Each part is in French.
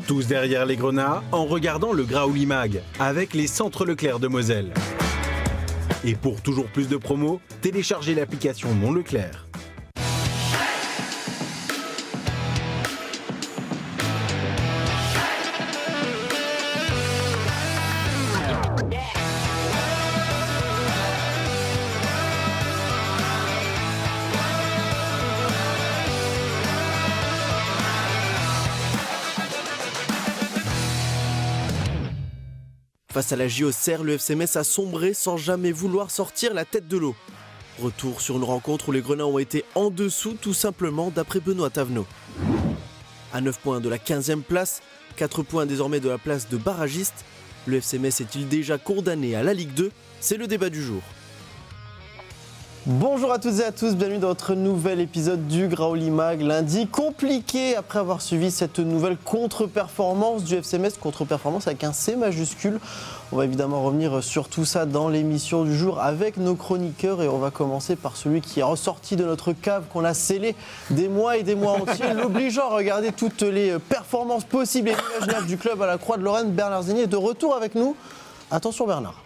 Tous derrière les grenats en regardant le Graouli Mag avec les centres Leclerc de Moselle. Et pour toujours plus de promos, téléchargez l'application Mon Leclerc. Face à la JOCR, le FC Metz a sombré sans jamais vouloir sortir la tête de l'eau. Retour sur une rencontre où les Grenats ont été en dessous tout simplement d'après Benoît Tavenot. À 9 points de la 15e place, 4 points désormais de la place de barragiste, le FC Metz est-il déjà condamné à la Ligue 2 ? C'est le débat du jour. Bonjour à toutes et à tous, bienvenue dans notre nouvel épisode du Graouli Mag. Lundi compliqué après avoir suivi cette nouvelle contre-performance du FC Metz, contre-performance avec un C majuscule. On va évidemment revenir sur tout ça dans l'émission du jour avec nos chroniqueurs et on va commencer par celui qui est ressorti de notre cave qu'on a scellé des mois et des mois entiers, l'obligeant à regarder toutes les performances possibles et imaginables du club à la Croix de Lorraine. Bernard Zénier est de retour avec nous. Attention Bernard.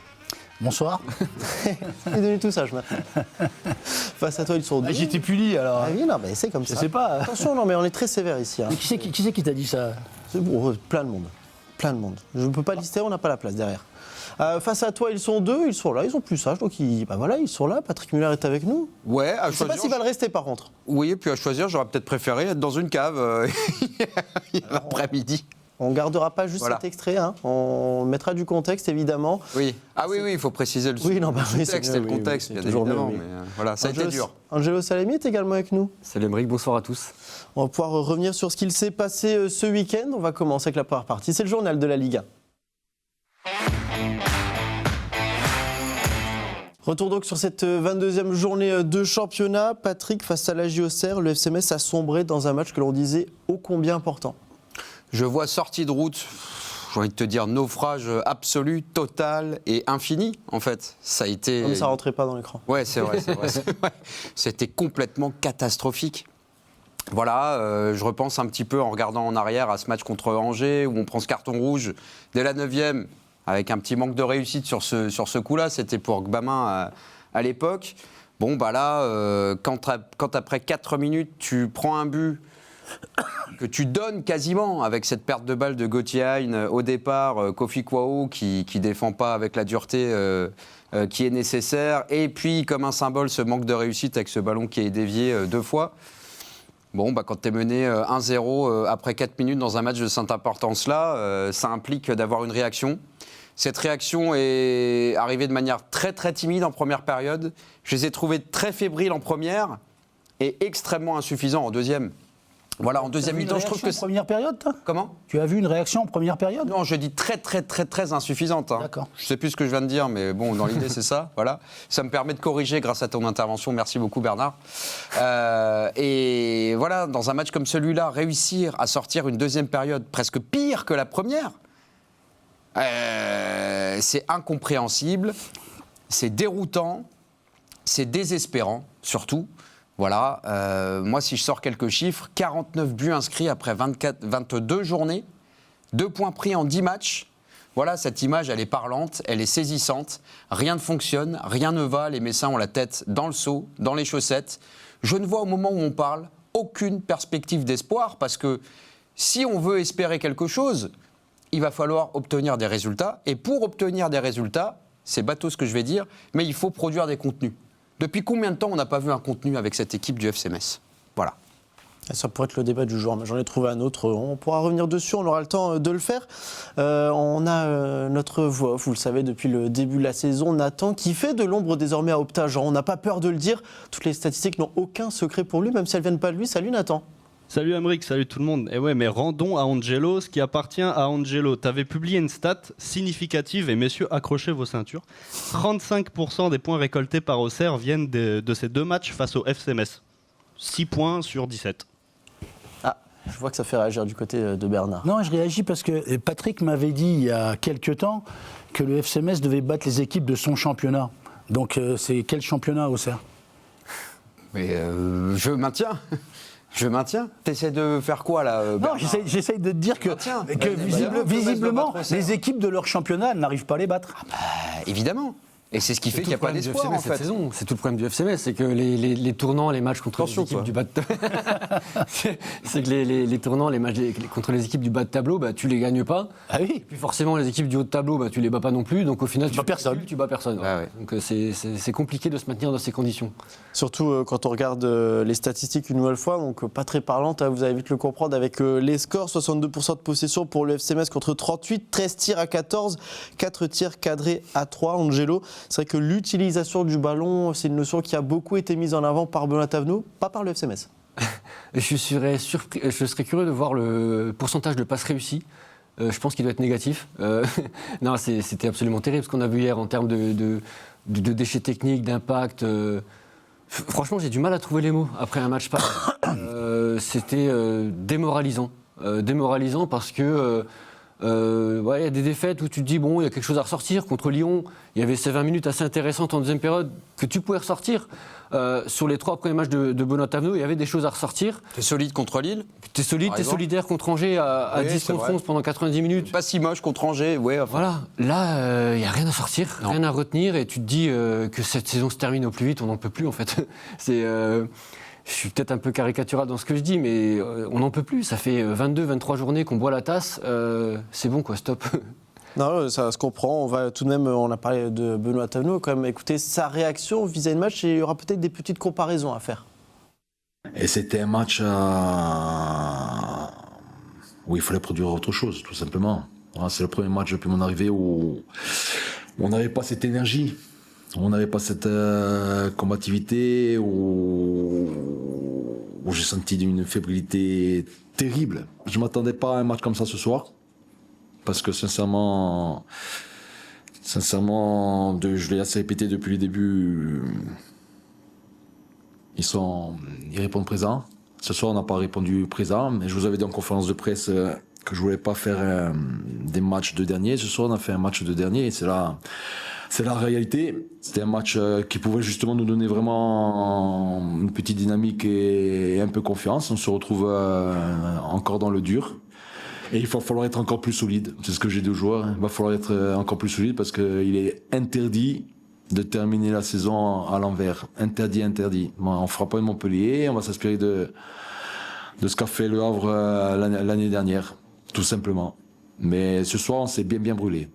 Bonsoir. Il est devenu tout sage maintenant. Face à toi, ils sont deux. J'étais puni alors. Ah oui, non, mais c'est comme ça. Je sais pas. Attention, non, mais on est très sévère ici. Hein. Mais qui c'est qui t'a dit ça? C'est bon, plein de monde. Plein de monde. Je ne peux pas lister, on n'a pas la place derrière. Face à toi, ils sont deux, ils sont là, ils sont plus sages. Donc, ils sont là. Patrick Muller est avec nous. Ouais, à je ne sais pas s'il va le rester par contre. Oui, et puis à choisir, j'aurais peut-être préféré être dans une cave l'après-midi. On ne gardera pas juste cet extrait, hein. On mettra du contexte évidemment. Oui, il faut préciser le contexte et le contexte, bien évidemment. Mais voilà, ça a été dur. Angelo Salemi est également avec nous. Salut Aymeric, bonsoir à tous. On va pouvoir revenir sur ce qu'il s'est passé ce week-end. On va commencer avec la première partie, c'est le journal de la Liga. Retour donc sur cette 22e journée de championnat. Patrick, face à la JOCR, le FC Metz a sombré dans un match que l'on disait ô combien important. Je vois sortie de route, j'ai envie de te dire naufrage absolu, total et infini en fait. Ça a été... Comme ça rentrait pas dans l'écran. Ouais, c'est vrai. C'était complètement catastrophique. Voilà, je repense un petit peu en regardant en arrière à ce match contre Angers où on prend ce carton rouge dès la 9e avec un petit manque de réussite sur ce coup-là. C'était pour Gbamin à l'époque. Bon, bah là, quand après 4 minutes, tu prends un but que tu donnes quasiment avec cette perte de balle de Gauthier Hein au départ, Kofi Kouao qui défend pas avec la dureté qui est nécessaire, et puis comme un symbole ce manque de réussite avec ce ballon qui est dévié 2 fois. Bon, bah, quand tu es mené 1-0 après 4 minutes dans un match de cette importance-là, ça implique d'avoir une réaction. Cette réaction est arrivée de manière très très timide en première période. Je les ai trouvés très fébriles en première et extrêmement insuffisants en deuxième. Voilà, en deuxième mi-temps, je trouve que... en première période, toi ? Comment ? Tu as vu une réaction en première période ? Non, je dis très, très, très, très insuffisante. Hein. D'accord. Je ne sais plus ce que je viens de dire, mais bon, dans l'idée, c'est ça. Voilà. Ça me permet de corriger grâce à ton intervention. Merci beaucoup, Bernard. Et voilà, dans un match comme celui-là, réussir à sortir une deuxième période presque pire que la première, c'est incompréhensible, c'est déroutant, c'est désespérant, surtout. Voilà, moi si je sors quelques chiffres, 49 buts inscrits après 22 journées, 2 points pris en 10 matchs. Voilà, cette image, elle est parlante, elle est saisissante. Rien ne fonctionne, rien ne va, les Messins ont la tête dans le seau, dans les chaussettes. Je ne vois au moment où on parle aucune perspective d'espoir, parce que si on veut espérer quelque chose, il va falloir obtenir des résultats. Et pour obtenir des résultats, c'est bateau ce que je vais dire, mais il faut produire des contenus. Depuis combien de temps on n'a pas vu un contenu avec cette équipe du FC Metz ? Voilà. Ça pourrait être le débat du jour, mais j'en ai trouvé un autre. On pourra revenir dessus, on aura le temps de le faire. On a notre voix, vous le savez, depuis le début de la saison, Nathan, qui fait de l'ombre désormais à Optajean. On n'a pas peur de le dire. Toutes les statistiques n'ont aucun secret pour lui, même si elles ne viennent pas de lui. Salut Nathan. Salut Aymeric, salut tout le monde. Et ouais, mais rendons à Angelo ce qui appartient à Angelo. T'avais publié une stat significative, et messieurs, accrochez vos ceintures. 35% des points récoltés par Auxerre viennent de ces 2 matchs face au FC Metz. 6 points sur 17. Ah, je vois que ça fait réagir du côté de Bernard. Non, je réagis parce que Patrick m'avait dit il y a quelques temps que le FC Metz devait battre les équipes de son championnat. Donc c'est quel championnat Auxerre ? Mais je maintiens. Je maintiens. T'essaies de faire quoi là, Non, Bernard? j'essaye de te dire que, Maintiens. visiblement, Metz va les équipes de leur championnat n'arrivent pas à les battre. Évidemment. Et c'est ce qui fait qu'il n'y a pas d'espoir en fait. Cette saison, c'est tout le problème du FC Metz, c'est que les tournants, les matchs contre Attention, les équipes toi. du bas de c'est que les tournants, les matchs contre les équipes du bas de tableau, bah, tu les gagnes pas. Ah oui. Et puis forcément, les équipes du haut de tableau, bah, tu les bats pas non plus. Donc au final, bats personne. Tu bats personne. Ah ouais. Donc c'est compliqué de se maintenir dans ces conditions. Surtout quand on regarde les statistiques une nouvelle fois, donc pas très parlantes, hein, vous allez vite le comprendre avec les scores, 62% de possession pour le FC Metz contre 38, 13 tirs à 14, 4 tirs cadrés à 3. Angelo, c'est vrai que l'utilisation du ballon, c'est une notion qui a beaucoup été mise en avant par Benoît Thavenot, pas par le FC Metz. Je serais curieux de voir le pourcentage de passes réussies. Je pense qu'il doit être négatif. Non, c'était absolument terrible ce qu'on a vu hier en termes de déchets techniques, d'impact. Franchement, j'ai du mal à trouver les mots après un match pareil. C'était démoralisant. Démoralisant parce que il y a des défaites où tu te dis, bon, il y a quelque chose à ressortir. Contre Lyon, il y avait ces 20 minutes assez intéressantes en deuxième période que tu pouvais ressortir. Sur les 3 premiers matchs de Benoît Thavenot, il y avait des choses à ressortir. T'es solide contre Lille. T'es solide, t'es solidaire contre Angers à Oui, 10 c'est contre vrai. 11 pendant 90 minutes. Pas si moche contre Angers, ouais. Enfin, Voilà, là, il n'y a rien à sortir, rien à retenir, et tu te dis que cette saison se termine au plus vite, on n'en peut plus en fait. Je suis peut-être un peu caricatural dans ce que je dis, mais on n'en peut plus. Ça fait 22, 23 journées qu'on boit la tasse, c'est bon quoi, stop. Non, ça se comprend. On va tout de même, on a parlé de Benoît Thavenot, quand même écouter sa réaction vis-à-vis du match et il y aura peut-être des petites comparaisons à faire. Et c'était un match où il fallait produire autre chose, tout simplement. Voilà, c'est le premier match depuis mon arrivée où on n'avait pas cette énergie, on n'avait pas cette combativité, où j'ai senti une fébrilité terrible. Je ne m'attendais pas à un match comme ça ce soir, parce que sincèrement, je l'ai assez répété depuis le début. Ils répondent présent. Ce soir, on n'a pas répondu présent, mais je vous avais dit en conférence de presse que je voulais pas faire des matchs de dernier. Ce soir, on a fait un match de dernier et c'est la réalité. C'était un match qui pouvait justement nous donner vraiment une petite dynamique et un peu confiance. On se retrouve encore dans le dur. Et il va falloir être encore plus solide. C'est ce que j'ai dit aux joueurs. Il va falloir être encore plus solide parce qu'il est interdit de terminer la saison à l'envers. Interdit. Bon, on fera pas de Montpellier, on va s'inspirer de ce qu'a fait le Havre l'année dernière, tout simplement. Mais ce soir, on s'est bien brûlé.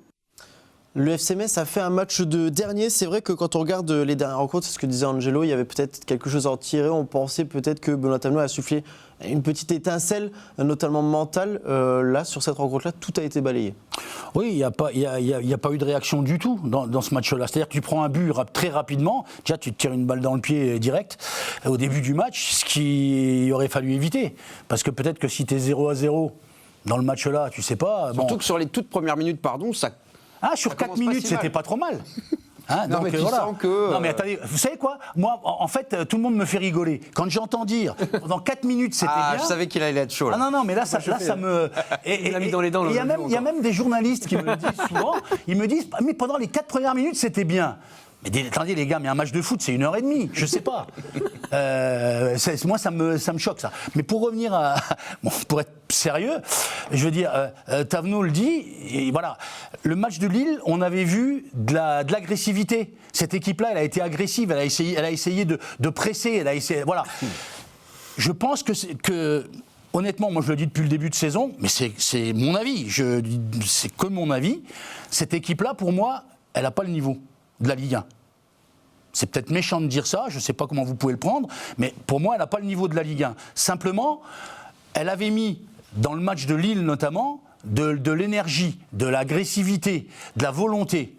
Le FC Metz a fait un match de dernier. C'est vrai que quand on regarde les dernières rencontres, c'est ce que disait Angelo, il y avait peut-être quelque chose à en tirer. On pensait peut-être que Benoît Thavenot a soufflé une petite étincelle, notamment mentale. Là, sur cette rencontre-là, tout a été balayé. Oui, il n'y a pas eu de réaction du tout dans ce match-là. C'est-à-dire que tu prends un but très rapidement, déjà tu te tires une balle dans le pied direct au début du match, ce qu'il aurait fallu éviter. Parce que peut-être que si tu es 0-0 dans le match-là, tu sais pas... Surtout que sur les toutes premières minutes, ça... sur ça 4 commence pas minutes, si c'était mal. pas trop mal. Hein, Non, mais tu sens que... Non, mais attendez, vous savez quoi? Moi, en fait, tout le monde me fait rigoler. Quand j'entends dire, pendant 4 minutes, c'était bien... je savais qu'il allait être chaud, là. Ah non, mais là, ça me... Il l'a mis dans les dents, Il y a même des journalistes qui me le disent souvent, ils me disent, mais pendant les 4 premières minutes, c'était bien. Mais attendez les gars, mais un match de foot, c'est 1h30, je sais pas. Moi, ça me choque, ça. Mais pour revenir pour être sérieux, je veux dire, Thavenot le dit, et voilà, le match de Lille, on avait vu de l'agressivité. Cette équipe-là, elle a été agressive, elle a essayé de presser, elle a essayé, voilà. Je pense que honnêtement, moi je le dis depuis le début de saison, mais c'est mon avis, c'est que mon avis, cette équipe-là, pour moi, elle n'a pas le niveau de la Ligue 1. C'est peut-être méchant de dire ça, je ne sais pas comment vous pouvez le prendre, mais pour moi, elle n'a pas le niveau de la Ligue 1. Simplement, elle avait mis, dans le match de Lille notamment, de l'énergie, de l'agressivité, de la volonté.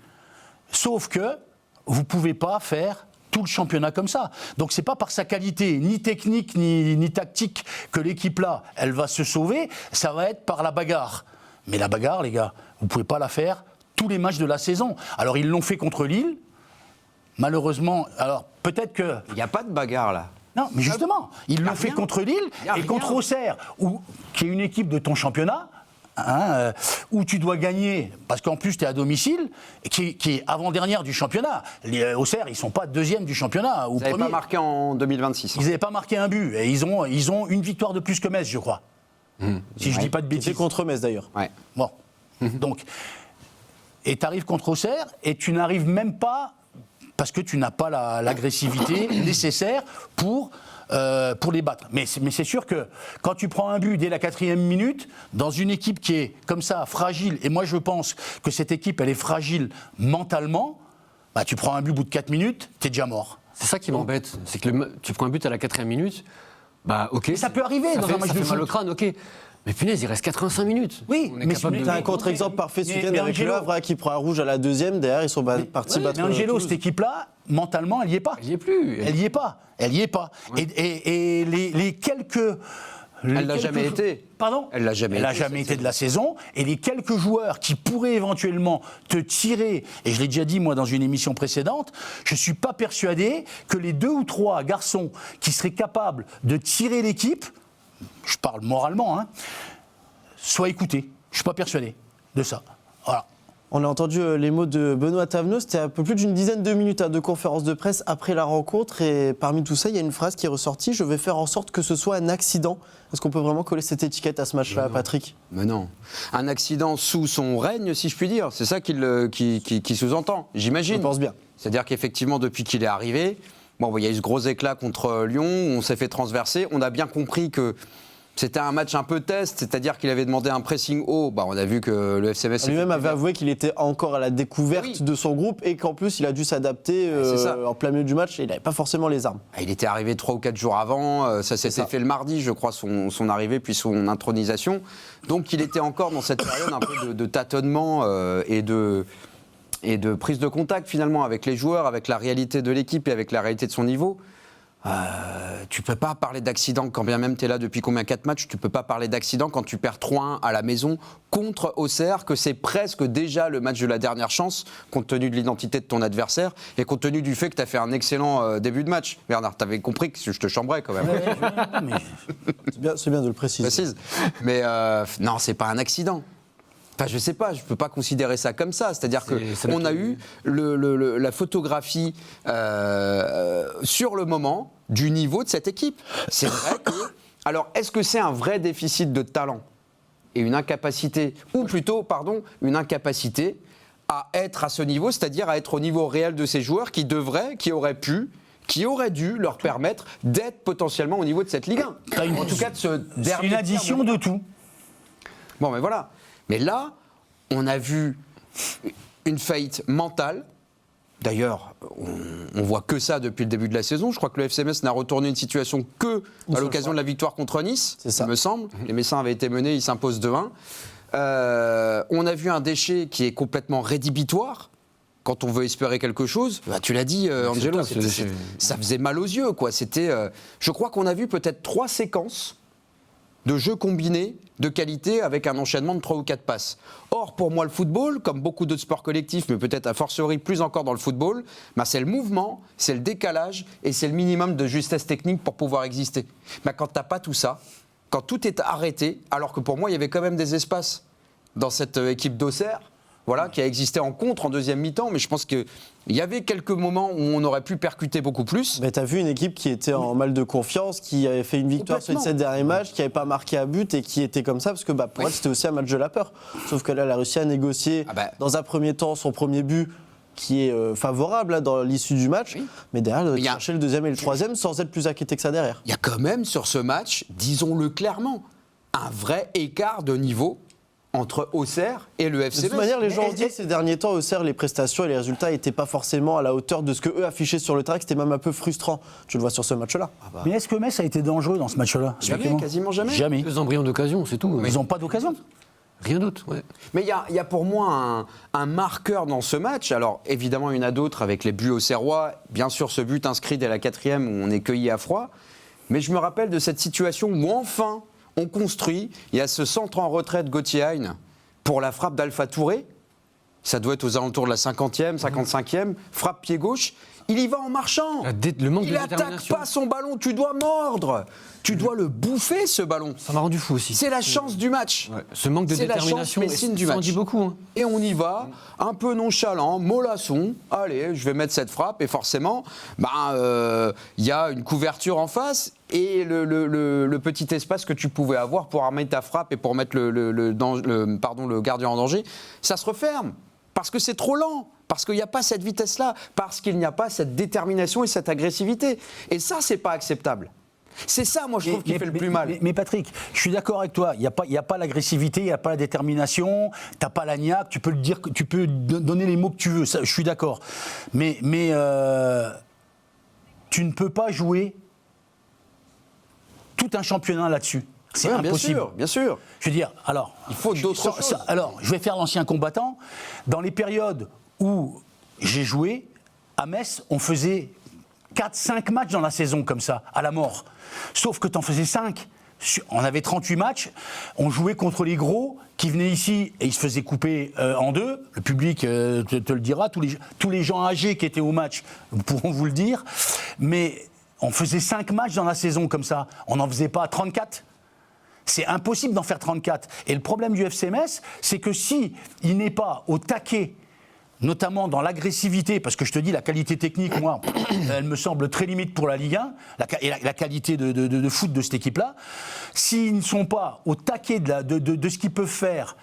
Sauf que vous ne pouvez pas faire tout le championnat comme ça. Donc c'est pas par sa qualité, ni technique, ni tactique, que l'équipe-là, elle va se sauver, ça va être par la bagarre. Mais la bagarre, les gars, vous ne pouvez pas la faire tous les matchs de la saison. Alors ils l'ont fait contre Lille, malheureusement, alors peut-être que... Il n'y a pas de bagarre, là. Non, mais justement, ils l'ont fait rien. contre Lille Y a et rien. contre Auxerre, qui est une équipe de ton championnat, où tu dois gagner, parce qu'en plus tu es à domicile, et qui est avant-dernière du championnat. Les Auxerre, ils ne sont pas deuxième du championnat. Ou Ils n'avaient premier. pas marqué en 2026. Ils n'avaient pas marqué un but. Et ils ont une victoire de plus que Metz, je crois. Si je ne dis pas de C'était bêtises. contre Metz d'ailleurs. Ouais. Bon. Donc, et tu arrives contre Auxerre et tu n'arrives même pas, parce que tu n'as pas l'agressivité nécessaire pour les battre. Mais c'est sûr que quand tu prends un but dès la 4e minute, dans une équipe qui est comme ça, fragile, et moi je pense que cette équipe, elle est fragile mentalement, bah, tu prends un but au bout de 4 minutes, t'es déjà mort. C'est ça qui m'embête, c'est que tu prends un but à la 4e minute, bah ok. Mais ça peut arriver dans un match ça de fait mal foot. au crâne, ok. Mais punaise, il reste 85 minutes. Oui, On est mais capable de... T'as un contre-exemple parfait ce week-end avec Le Havre qui prend un rouge à la 2e, derrière ils sont partis battre. Mais Angelo, Toulouse. cette équipe-là, mentalement, elle n'y est pas. Il n'y est plus. Elle n'y est pas. Elle n'y est pas. Ouais. Et les quelques. Elle l'a jamais été. Pardon. Elle l'a jamais Elle n'a été, jamais cette été de la saison. Et les quelques joueurs qui pourraient éventuellement te tirer, et je l'ai déjà dit moi dans une émission précédente, je ne suis pas persuadé que les 2 ou 3 garçons qui seraient capables de tirer l'équipe, je parle moralement, hein, soient écoutés. Je ne suis pas persuadé de ça. Voilà. On a entendu les mots de Benoît Tavenot, c'était un peu plus d'une dizaine de minutes de conférence de presse après la rencontre et parmi tout ça, il y a une phrase qui est ressortie, je vais faire en sorte que ce soit un accident. Est-ce qu'on peut vraiment coller cette étiquette à ce match-là, Patrick ? Mais non. Un accident sous son règne, si je puis dire. C'est ça qu'il sous-entend, j'imagine. Je pense bien. C'est-à-dire qu'effectivement, depuis qu'il est arrivé, bon, il y a eu ce gros éclat contre Lyon, on s'est fait transverser. On a bien compris que c'était un match un peu test, c'est-à-dire qu'il avait demandé un pressing haut. Bah, on a vu que le FC Metz... Lui-même avait avoué qu'il était encore à la découverte Oui. de son groupe et qu'en plus il a dû s'adapter c'est ça. en plein milieu du match et il n'avait pas forcément les armes. Il était arrivé 3 ou 4 jours avant, ça s'était fait le mardi, je crois, son arrivée puis son intronisation. Donc il était encore dans cette période un peu de tâtonnement et de prise de contact finalement avec les joueurs, avec la réalité de l'équipe et avec la réalité de son niveau. Tu peux pas parler d'accident quand bien même tu es là depuis 4 matchs, tu peux pas parler d'accident quand tu perds 3-1 à la maison contre Auxerre, que c'est presque déjà le match de la dernière chance, compte tenu de l'identité de ton adversaire et compte tenu du fait que tu as fait un excellent début de match. Bernard, tu avais compris que je te chambrais quand même. C'est bien de le préciser. Précise. Mais non, c'est pas un accident. Enfin, je sais pas, je peux pas considérer ça comme ça. C'est-à-dire qu'on a eu la photographie sur le moment du niveau de cette équipe. C'est vrai que... Alors, est-ce que c'est un vrai déficit de talent et une incapacité, ou plutôt, pardon, une incapacité à être à ce niveau, c'est-à-dire à être au niveau réel de ces joueurs qui devraient, qui auraient pu, qui aurait dû leur permettre d'être potentiellement au niveau de cette Ligue 1. En tout cas, de ce C'est dernier une addition de tout. Bon, mais voilà. Mais là, on a vu une faillite mentale. D'ailleurs, on voit que ça depuis le début de la saison. Je crois que le FC Metz n'a retourné une situation que à l'occasion de la victoire contre Nice, C'est ça. il me semble. Les Messins avaient été menés, ils s'imposent 2-1. On a vu un déchet qui est complètement rédhibitoire. Quand on veut espérer quelque chose, bah, tu l'as dit, Angelo, ça faisait mal aux yeux, quoi. C'était, je crois qu'on a vu peut-être 3 séquences de jeux combinés de qualité avec un enchaînement de 3 ou 4 passes. Or, pour moi, le football, comme beaucoup d'autres sports collectifs, mais peut-être a fortiori plus encore dans le football, bah, c'est le mouvement, c'est le décalage et c'est le minimum de justesse technique pour pouvoir exister. Bah, quand tu n'as pas tout ça, quand tout est arrêté, alors que pour moi, il y avait quand même des espaces dans cette équipe d'Auxerre, voilà, qui a existé en contre en deuxième mi-temps, mais je pense qu'il y avait quelques moments où on aurait pu percuter beaucoup plus. Mais t'as vu une équipe qui était en mal de confiance, qui avait fait une victoire sur les 7 derniers matchs, qui n'avait pas marqué à but et qui était comme ça, parce que bah, pour elle c'était aussi un match de la peur. Sauf que là, elle a réussi à négocier dans un premier temps son premier but qui est favorable là, dans l'issue du match, mais derrière, elle doit chercher le deuxième et le troisième sans être plus inquiété que ça derrière. Il y a quand même sur ce match, disons-le clairement, un vrai écart de niveau entre Auxerre et le FC De toute Metz. manière, les gens ont dit que ces derniers temps, Auxerre, les prestations et les résultats n'étaient pas forcément à la hauteur de ce qu'eux affichaient sur le terrain, que c'était même un peu frustrant. Tu le vois sur ce match-là. Mais est-ce que Metz a été dangereux dans ce match-là? Jamais, quasiment jamais. Jamais. 2 embryons d'occasion, c'est tout. Ils n'ont pas d'occasion. Rien d'autre, ouais. Mais il y a pour moi un marqueur dans ce match. Alors évidemment, il y en a d'autres avec les buts auxerrois. Bien sûr, ce but inscrit dès la 4e où on est cueilli à froid. Mais je me rappelle de cette situation où enfin on construit. Il y a ce centre en retrait de Gauthier Hein pour la frappe d'Alpha Touré. ça doit être aux alentours de la 50e, 55e, frappe pied gauche, il y va en marchant. Le manque Il de n'attaque détermination. pas son ballon, tu dois mordre. Tu dois le bouffer, ce ballon. Ça m'a rendu fou aussi. C'est la chance du match. Ouais. Ce manque de C'est la détermination, chance messine du ça en match. dit beaucoup. Hein. Et on y va, un peu nonchalant, mollasson. Allez, je vais mettre cette frappe. Et forcément, y a une couverture en face. Et le petit espace que tu pouvais avoir pour armer ta frappe et pour mettre le gardien en danger, ça se referme. Parce que c'est trop lent. Parce qu'il n'y a pas cette vitesse-là. Parce qu'il n'y a pas cette détermination et cette agressivité. Et ça, c'est pas acceptable. C'est ça, moi, je trouve, qui fait le plus mal. Mais Patrick, je suis d'accord avec toi. Il n'y a pas l'agressivité, il n'y a pas la détermination, tu n'as pas la niaque, tu peux le dire, tu peux donner les mots que tu veux. Ça, je suis d'accord. Mais tu ne peux pas jouer tout un championnat là-dessus. C'est impossible. Bien sûr. Je veux dire, alors, Il faut d'autres choses. Alors, je vais faire l'ancien combattant. Dans les périodes où j'ai joué, à Metz, on faisait 4-5 matchs dans la saison comme ça, à la mort. Sauf que tu en faisais 5. On avait 38 matchs, on jouait contre les gros qui venaient ici et ils se faisaient couper en deux. Le public te le dira, tous les gens âgés qui étaient au match pourront vous le dire. Mais on faisait 5 matchs dans la saison comme ça, on n'en faisait pas 34. C'est impossible d'en faire 34. Et le problème du FC Metz, c'est que si il n'est pas au taquet, notamment dans l'agressivité, parce que je te dis, la qualité technique, moi, elle me semble très limite pour la Ligue 1, la qualité de foot de cette équipe-là, s'ils ne sont pas au taquet de ce qu'ils peuvent faire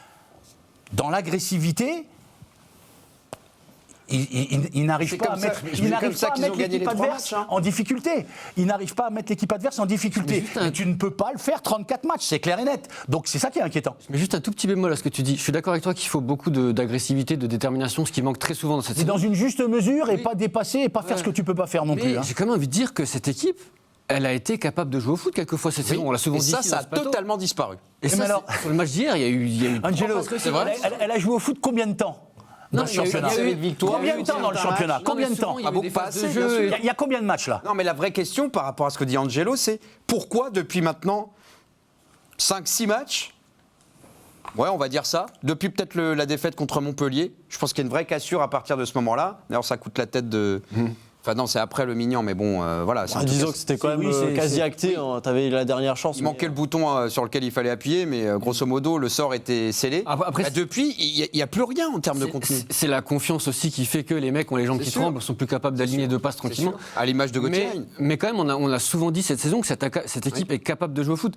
dans l'agressivité, ils n'arrivent pas à mettre l'équipe adverse en difficulté. Ils n'arrivent pas à mettre l'équipe adverse en difficulté. Mais tu ne peux pas le faire 34 matchs, c'est clair et net. Donc c'est ça qui est inquiétant. Mais juste un tout petit bémol à ce que tu dis. Je suis d'accord avec toi qu'il faut beaucoup d'agressivité, de détermination, ce qui manque très souvent dans cette C'est saison. dans une juste mesure et pas dépasser et pas faire ce que tu peux pas faire non plus. Mais j'ai quand même envie de dire que cette équipe, elle a été capable de jouer au foot quelquefois cette saison. On l'a souvent Et dit. ça, ici ça dans a ce plateau. totalement disparu. Et ça, alors, sur le match d'hier, il y a eu Angelo, c'est vrai. elle a joué au foot combien de temps dans le championnat? Combien de temps dans le championnat? Combien de temps? Pas assez, bien sûr. Il y a combien de matchs là? Non, mais la vraie question par rapport à ce que dit Angelo, c'est pourquoi depuis maintenant 5-6 matchs, ouais, on va dire ça, depuis peut-être la défaite contre Montpellier, je pense qu'il y a une vraie cassure à partir de ce moment-là. D'ailleurs, ça coûte la tête de... Enfin non, c'est après le mignon, mais bon, voilà. Disons que c'était quand même quasi acté, t'avais la dernière chance. Il manquait le bouton sur lequel il fallait appuyer, mais grosso modo, le sort était scellé. Après, depuis, il n'y a plus rien en termes de contenu. C'est la confiance aussi qui fait que les mecs ont les jambes qui tremblent, sont plus capables d'aligner deux passes tranquillement. À l'image de Gauthier. Mais quand même, on a souvent dit cette saison que cette équipe est capable de jouer au foot.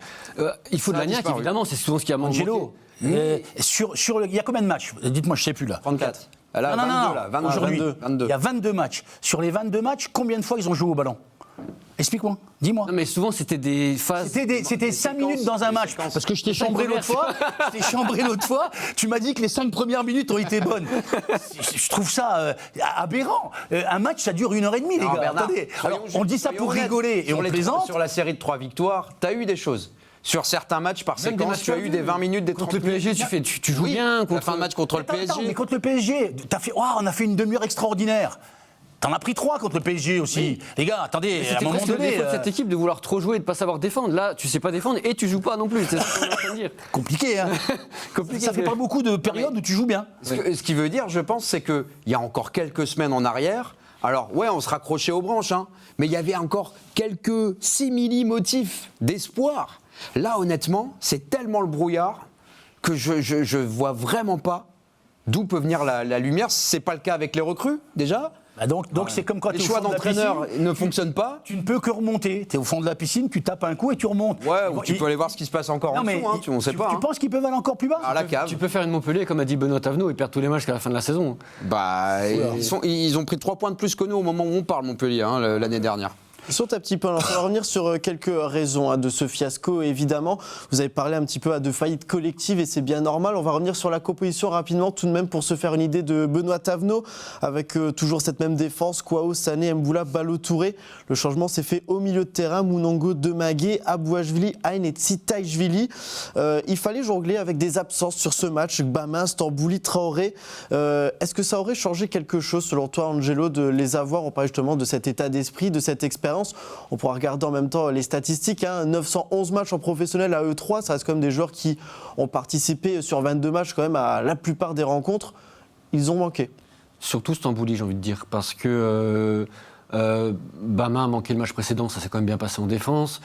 Il faut de la niaque, évidemment, c'est souvent ce qui a manqué. Angelo, il y a combien de matchs? Dites-moi, je ne sais plus là. 34. Là, Non, 22, là, 22, aujourd'hui, 22. il y a 22 matchs. Sur les 22 matchs, combien de fois ils ont joué au ballon? Explique-moi, dis-moi. Non, mais souvent, c'était des phases. C'était 5 minutes dans un match. Parce que je t'ai chambré l'autre fois. Tu m'as dit que les 5 premières minutes ont été bonnes. Je trouve ça aberrant. Un match, ça dure 1h30, les gars. Bernard, attendez. Alors, on dit ça pour rigoler et on plaisante. Sur la série de 3 victoires, tu as eu des choses. Sur certains matchs, par séquence, tu as eu des 20 minutes, des 30 Contre le PSG, tu joues bien. La fin de match contre le PSG. Attends, mais contre le PSG, on a fait une demi-heure extraordinaire. T'en as pris 3 contre le PSG aussi. Oui. Les gars, attendez, à un moment donné... C'est le défaut de cette équipe de vouloir trop jouer et de ne pas savoir défendre. Là, tu sais pas défendre et tu joues pas non plus. C'est ce qu'on est en train de dire. Compliqué, hein. Ça fait pas beaucoup de périodes où tu joues bien. Ce qui veut dire, je pense, c'est qu'il y a encore quelques semaines en arrière, alors ouais, on se raccrochait aux branches, hein, mais il y avait encore quelques simili-motifs d'espoir. Là, honnêtement, c'est tellement le brouillard que je vois vraiment pas d'où peut venir la lumière. C'est pas le cas avec les recrues, déjà. Bah donc c'est comme quand les choix d'entraîneur ne fonctionnent pas. Tu ne peux que remonter. Tu es au fond de la piscine, tu tapes un coup et tu remontes. Ouais, ou tu peux aller voir ce qui se passe encore en dessous, hein, on sait pas. Tu penses qu'ils peuvent aller encore plus bas? À la cave. Tu peux faire une Montpellier, comme a dit Benoît Tavenot, et perdre tous les matchs jusqu'à la fin de la saison. Bah, ils ont pris 3 points de plus que nous au moment où on parle, Montpellier, hein, l'année dernière. Ils sont un petit peu. Alors, on va revenir sur quelques raisons de ce fiasco, évidemment. Vous avez parlé un petit peu de faillite collective et c'est bien normal. On va revenir sur la composition rapidement, tout de même, pour se faire une idée de Benoît Tavenot, avec toujours cette même défense, Kouao, Sané, Mboula, Balo-Touré. Le changement s'est fait au milieu de terrain, Mounongo, Demagué, Abouachvili, Aïn et Tsitaishvili. Il fallait jongler avec des absences sur ce match, Bamin, Stambouli, Traoré. Est-ce que ça aurait changé quelque chose, selon toi, Angelo, de les avoir? On parle justement de cet état d'esprit, de cette expérience. On pourra regarder en même temps les statistiques. 911 matchs en professionnel à E3, ça reste quand même des joueurs qui ont participé sur 22 matchs quand même à la plupart des rencontres. ils ont manqué. Surtout Stambouli, j'ai envie de dire, parce que Bama a manqué le match précédent, ça s'est quand même bien passé en défense.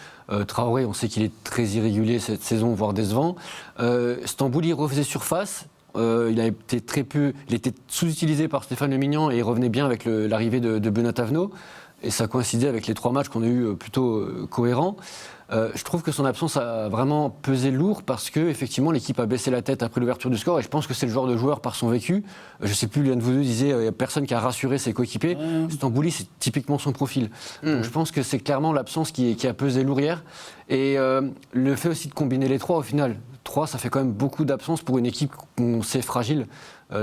Traoré, on sait qu'il est très irrégulier cette saison, voire décevant. Stambouli refaisait surface. Il a été il était sous-utilisé par Stéphane Le Mignan et il revenait bien avec l'arrivée de Benoît Tavenot. Et ça coïncidait avec les 3 matchs qu'on a eu plutôt cohérents. Je trouve que son absence a vraiment pesé lourd parce que effectivement l'équipe a baissé la tête après l'ouverture du score et je pense que c'est le genre de joueur par son vécu. Je sais plus, l'un de vous deux disait il n'y a personne qui a rassuré ses coéquipiers. Stambouli, c'est typiquement son profil. Donc je pense que c'est clairement l'absence qui a pesé lourd hier. Et le fait aussi de combiner les 3 au final. 3, ça fait quand même beaucoup d'absence pour une équipe qu'on sait fragile.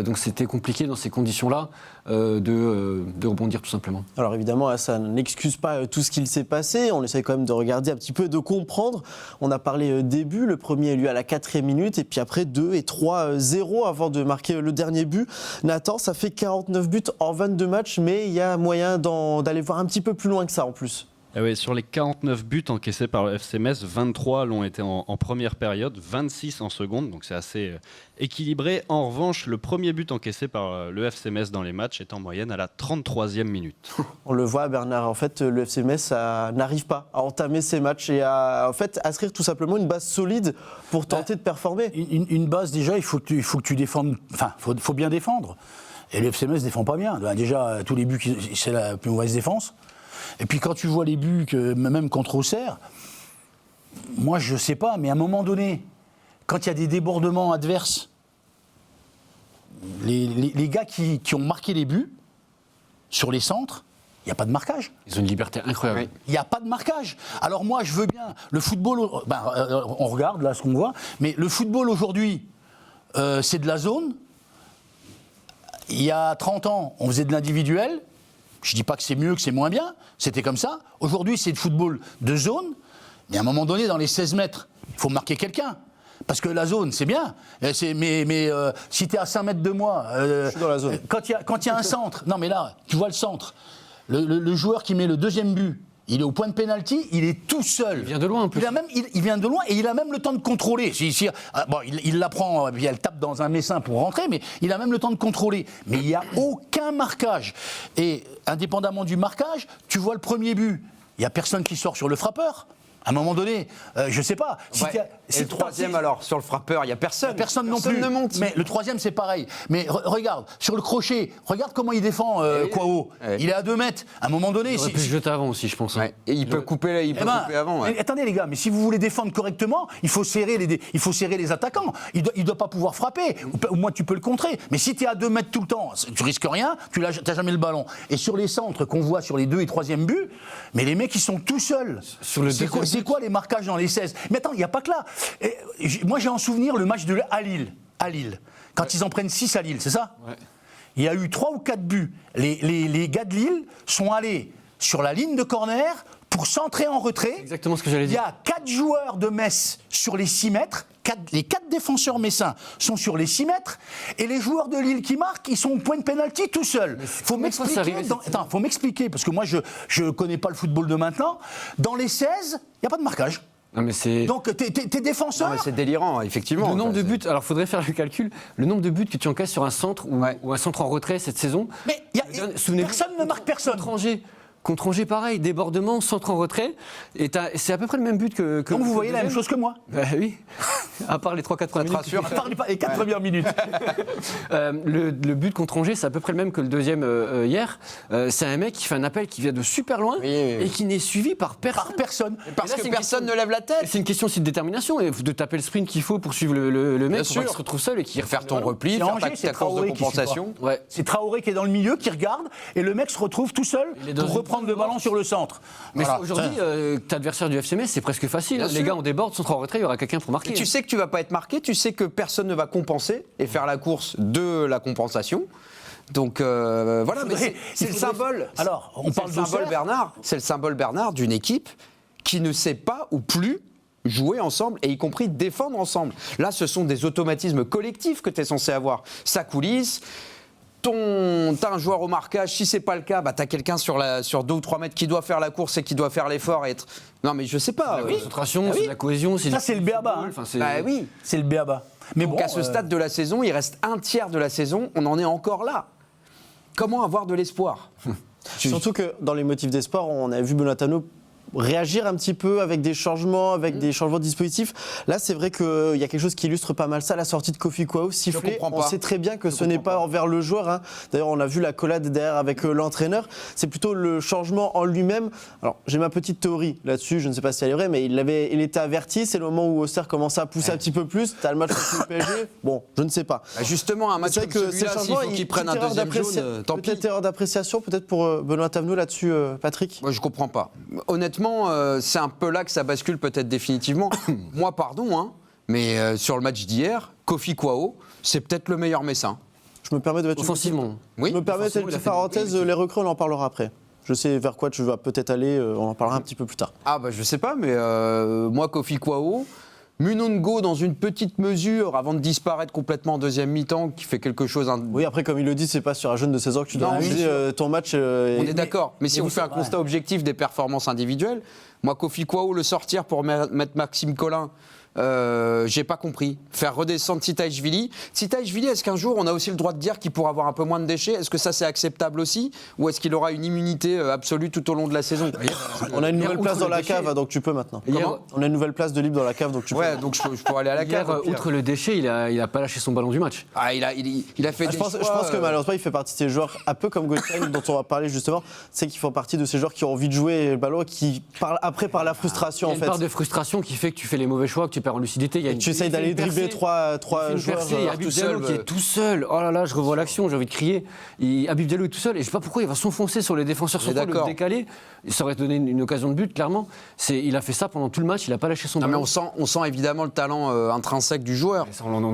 Donc c'était compliqué dans ces conditions-là de rebondir tout simplement. Alors évidemment, ça n'excuse pas tout ce qu'il s'est passé. On essaie quand même de regarder un petit peu, de comprendre. On a parlé début, le premier a eu lieu à la 4e minute, et puis après 2 et 3-0 avant de marquer le dernier but. Nathan, ça fait 49 buts en 22 matchs, mais il y a moyen d'aller voir un petit peu plus loin que ça en plus. Ah oui, sur les 49 buts encaissés par le FC Metz, 23 l'ont été en première période, 26 en seconde, donc c'est assez équilibré. En revanche, le premier but encaissé par le FC Metz dans les matchs est en moyenne à la 33e minute. On le voit, Bernard, en fait, le FC Metz n'arrive pas à entamer ses matchs et à inscrire tout simplement une base solide pour tenter de performer. Une base, déjà, il faut que tu défendes, enfin, faut bien défendre. Et le FC Metz ne défend pas bien. Déjà, tous les buts, c'est la plus mauvaise défense. Et puis quand tu vois les buts, même contre Auxerre, moi je sais pas, mais à un moment donné, quand il y a des débordements adverses, les gars qui ont marqué les buts, sur les centres, il n'y a pas de marquage. Ils ont une liberté incroyable. Il n'y a pas de marquage. Alors moi je veux bien, le football, on regarde là ce qu'on voit, mais le football aujourd'hui, c'est de la zone. Il y a 30 ans, on faisait de l'individuel. Je ne dis pas que c'est mieux, que c'est moins bien, c'était comme ça. Aujourd'hui, c'est le football de zone, mais à un moment donné, dans les 16 mètres, il faut marquer quelqu'un. Parce que la zone, c'est bien, mais si tu es à 5 mètres de moi, je suis dans la zone. Quand il y a un centre, non mais là, tu vois le centre, le joueur qui met le deuxième but, il est au point de pénalty, il est tout seul. Il vient de loin en plus. Il vient de loin et il a même le temps de contrôler. Il la prend, il tape dans un messin pour rentrer, mais il a même le temps de contrôler. Mais il n'y a aucun marquage. Et indépendamment du marquage, tu vois le premier but, il n'y a personne qui sort sur le frappeur. À un moment donné, je sais pas. Et le troisième alors, sur le frappeur, il n'y a personne. Personne non plus. Ne monte. Mais le troisième, c'est pareil. Mais regarde, sur le crochet, regarde comment il défend Kouao. Il est à 2 mètres. À un moment donné... Il aurait pu se jeter avant aussi, je pense. Ouais. Et il peut couper avant. Ouais. Attendez les gars, mais si vous voulez défendre correctement, il faut serrer les attaquants. Il doit pas pouvoir frapper. Au moins tu peux le contrer. Mais si tu es à 2 mètres tout le temps, tu risques rien, tu n'as jamais le ballon. Et sur les centres qu'on voit sur les 2 et 3e buts, mais les mecs ils sont tout seuls. C'est quoi les marquages dans les 16 ? Mais attends, il n'y a pas que là. Moi j'ai en souvenir le match de à Lille. Quand ils en prennent 6 à Lille, c'est ça ? Ouais. Il y a eu 3 ou 4 buts. Les gars de Lille sont allés sur la ligne de corner pour centrer en retrait. Exactement ce que j'allais dire. Il y a 4 joueurs de Metz sur les 6 mètres. Les 4 défenseurs messins sont sur les 6 mètres. Et les joueurs de Lille qui marquent, ils sont au point de pénalty tout seuls. Faut m'expliquer, parce que moi je connais pas le football de maintenant. Dans les 16, il n'y a pas de marquage. Non, mais donc t'es défenseur. Non, mais c'est délirant, effectivement. Le nombre de buts, alors il faudrait faire le calcul, le nombre de buts que tu encaisses sur un centre ou un centre en retrait cette saison. Mais personne ne marque personne. Contre Angers, pareil, débordement, centre en retrait. Et c'est à peu près le même but que donc vous voyez la même chose que moi. Oui, à part les 3-4 premières minutes. À part les 4 premières minutes. Le but contre Angers, c'est à peu près le même que le deuxième hier. C'est un mec qui fait un appel qui vient de super loin et qui n'est suivi par personne. Parce que personne ne lève la tête. C'est une question aussi de détermination et de taper le sprint qu'il faut pour suivre le mec pour qu'il se retrouve seul et qui faire ton repli, faire ta course de compensation. C'est Traoré qui est dans le milieu, qui regarde et le mec se retrouve tout seul pour reprendre le ballon sur le centre. Mais aujourd'hui, t'es adversaire du FC Metz, c'est presque facile. Les gars, on déborde, centre en retrait, il y aura quelqu'un pour marquer. Et tu sais que tu vas pas être marqué, tu sais que personne ne va compenser et faire la course de la compensation. Donc voilà, mais c'est le symbole. Alors, on parle de symbole Bernard. C'est le symbole Bernard d'une équipe qui ne sait pas ou plus jouer ensemble et y compris défendre ensemble. Là, ce sont des automatismes collectifs que tu es censé avoir. Ça coulisse. T'as un joueur au marquage, si c'est pas le cas, t'as quelqu'un sur 2 ou 3 mètres qui doit faire la course et qui doit faire l'effort et être... Non mais je sais pas. C'est la concentration, c'est la cohésion. Ça c'est le béaba. Enfin, c'est le béaba. Mais Donc bon, à ce stade de la saison, il reste un tiers de la saison, on en est encore là. Comment avoir de l'espoir? Surtout que dans les motifs d'espoir, on a vu Benoît Tano réagir un petit peu avec des changements, des changements de dispositifs. Là, c'est vrai qu'il y a quelque chose qui illustre pas mal ça, la sortie de Kofi Kwao, sifflé. On sait très bien que ce n'est pas envers le joueur. Hein. D'ailleurs, on a vu la collade derrière avec l'entraîneur. C'est plutôt le changement en lui-même. Alors, j'ai ma petite théorie là-dessus, je ne sais pas si elle est vraie, mais il était averti. C'est le moment où Auxerre commençait à pousser un petit peu plus. Tu as le match contre le PSG. Bon, je ne sais pas. Justement, un match comme celui-là, s'il faut qu'il prenne un deuxième jaune, tant pis. Peut-être erreur d'appréciation, peut-être pour Benoît Tano là-dessus, Patrick. Moi, je comprends pas. Honnêtement, c'est un peu là que ça bascule peut-être définitivement. Moi, pardon, hein, mais sur le match d'hier, Kofi Kwao, c'est peut-être le meilleur Messin. Je me permets de mettre offensivement. Oui. Je me permets de petite parenthèse, les recrues, on en parlera après. Je sais vers quoi tu vas peut-être aller, on en parlera un petit peu plus tard. Ah bah je sais pas, mais moi, Kofi Kwao, Munongo dans une petite mesure avant de disparaître complètement en deuxième mi-temps, qui fait quelque chose. Oui, après, comme il le dit, c'est pas sur un jeune de 16 ans que tu dois Non, juger ton match. On est d'accord, mais si on fait un constat objectif des performances individuelles, moi, Kofi Kwao, le sortir pour mettre Maxime Collin, j'ai pas compris. Faire redescendre Tsitaishvili. Tsitaishvili, est-ce qu'un jour on a aussi le droit de dire qu'il pourra avoir un peu moins de déchets? Est-ce que ça c'est acceptable aussi? Ou est-ce qu'il aura une immunité absolue tout au long de la saison? On a une nouvelle place dans la cave, donc tu peux maintenant. On a une nouvelle place de libre dans la cave, donc tu peux. Ouais, donc je pourrais aller à la cave. Outre le déchet, il a pas lâché son ballon du match. Ah, il a fait des je pense que malheureusement, il fait partie de ces joueurs, un peu comme Gauthier, dont on va parler justement, c'est qu'ils font partie de ces joueurs qui ont envie de jouer le ballon, qui parlent après par la frustration. Il y a une part de frustration qui fait que tu fais les mauvais choix, que tu perds en lucidité. Tu essayes d'aller dribbler trois joueurs il y a Habib Diallo qui est tout seul. Oh là là, je revois l'action, j'ai envie de crier. Habib Diallo est tout seul et je sais pas pourquoi il va s'enfoncer sur les défenseurs, surtout le décaler. Ça aurait donné une occasion de but, clairement. Il a fait ça pendant tout le match, il a pas lâché son ballon. Mais on sent évidemment le talent intrinsèque du joueur.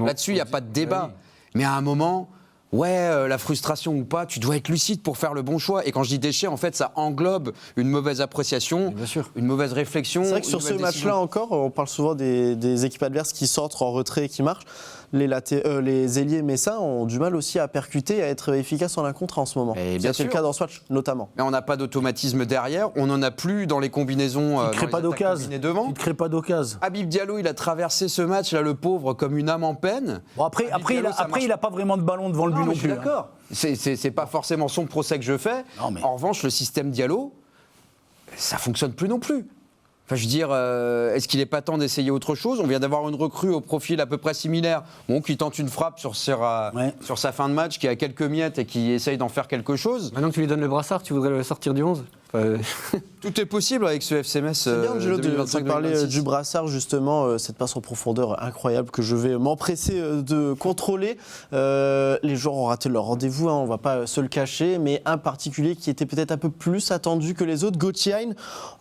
Là-dessus, il n'y a pas de débat. Mais à un moment, la frustration ou pas, tu dois être lucide pour faire le bon choix. Et quand je dis déchet, en fait, ça englobe une mauvaise appréciation, une mauvaise réflexion. C'est vrai que sur ce match-là encore, on parle souvent des équipes adverses qui sortent en retrait et qui marchent. Les ailiers messins ont du mal aussi à percuter et à être efficaces en un contre en ce moment. C'est le cas dans ce match, notamment. Mais on n'a pas d'automatisme derrière, on n'en a plus dans les combinaisons. Il ne crée pas d'occasion. Il ne crée pas d'occasion. Habib Diallo, il a traversé ce match, là, le pauvre, comme une âme en peine. Bon, après il n'a pas vraiment de ballon devant le but non plus. Je suis d'accord. C'est pas forcément son procès que je fais. En revanche, le système Diallo, ça fonctionne plus non plus. Enfin, je veux dire, est-ce qu'il n'est pas temps d'essayer autre chose? On vient d'avoir une recrue au profil à peu près similaire, qui tente une frappe sur sa fin de match, qui a quelques miettes et qui essaye d'en faire quelque chose. Maintenant que tu lui donnes le brassard, tu voudrais le sortir du 11? Tout est possible avec ce FC Metz. C'est bien, Angelo, de parler du brassard, justement, cette passe en profondeur incroyable que je vais m'empresser de contrôler. Les joueurs ont raté leur rendez-vous, on ne va pas se le cacher, mais un particulier qui était peut-être un peu plus attendu que les autres, Gauthier.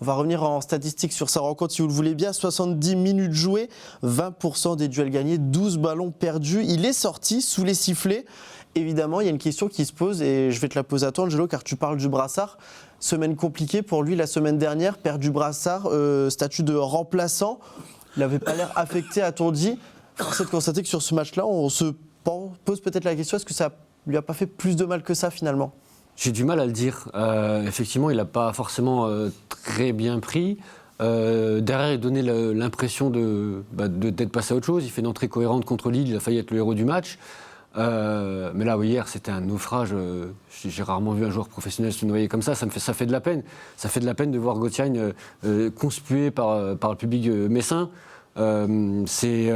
On va revenir en statistiques sur sa rencontre, si vous le voulez bien. 70 minutes jouées, 20% des duels gagnés, 12 ballons perdus. Il est sorti sous les sifflets. Évidemment, il y a une question qui se pose, et je vais te la poser à toi, Angelo, car tu parles du brassard. Semaine compliquée pour lui la semaine dernière, perd du brassard, statut de remplaçant. Il n'avait pas l'air affecté, a-t-on dit. Force est de constater que sur ce match-là, on se pose peut-être la question, est-ce que ça lui a pas fait plus de mal que ça finalement? J'ai du mal à le dire. Effectivement, il n'a pas forcément très bien pris. Derrière, il donnait l'impression d'être passé à autre chose. Il fait une entrée cohérente contre Lille, il a failli être le héros du match. Mais là, hier, c'était un naufrage. J'ai rarement vu un joueur professionnel se noyer comme ça. Ça fait de la peine. Ça fait de la peine de voir Gauthier conspué par le public messin. C'est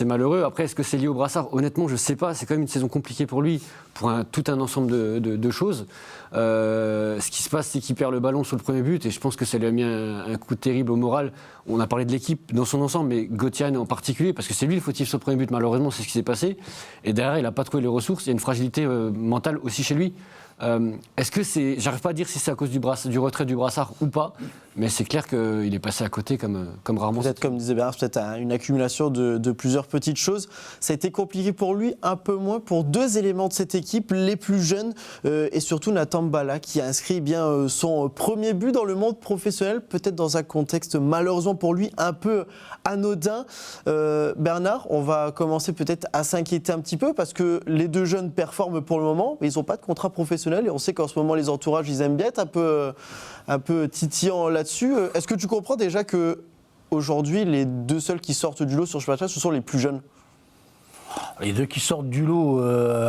malheureux. Après, est-ce que c'est lié au brassard? Honnêtement, je ne sais pas. C'est quand même une saison compliquée pour lui, pour tout un ensemble de choses. Ce qui se passe, c'est qu'il perd le ballon sur le premier but, et je pense que ça lui a mis un coup terrible au moral. On a parlé de l'équipe dans son ensemble, mais Gauthier en particulier, parce que c'est lui le fautif sur le premier but, malheureusement, c'est ce qui s'est passé. Et derrière, il n'a pas trouvé les ressources. Il y a une fragilité mentale aussi chez lui. Est-ce que c'est... J'arrive pas à dire si c'est à cause du retrait du brassard ou pas, mais c'est clair qu'il est passé à côté comme rarement. Peut-être, comme disait Bernard, peut-être une accumulation de plusieurs petites choses. Ça a été compliqué pour lui, un peu moins pour deux éléments de cette équipe, les plus jeunes, et surtout Nathan Mbala, qui a inscrit son premier but dans le monde professionnel, peut-être dans un contexte malheureusement pour lui un peu anodin. Bernard, on va commencer peut-être à s'inquiéter un petit peu, parce que les deux jeunes performent pour le moment, mais ils n'ont pas de contrat professionnel. Et on sait qu'en ce moment, les entourages, ils aiment bien être un peu titillants là-dessus. Est-ce que tu comprends déjà que aujourd'hui, les deux seuls qui sortent du lot sur ce match-là, ce sont les plus jeunes? Les deux qui sortent du lot,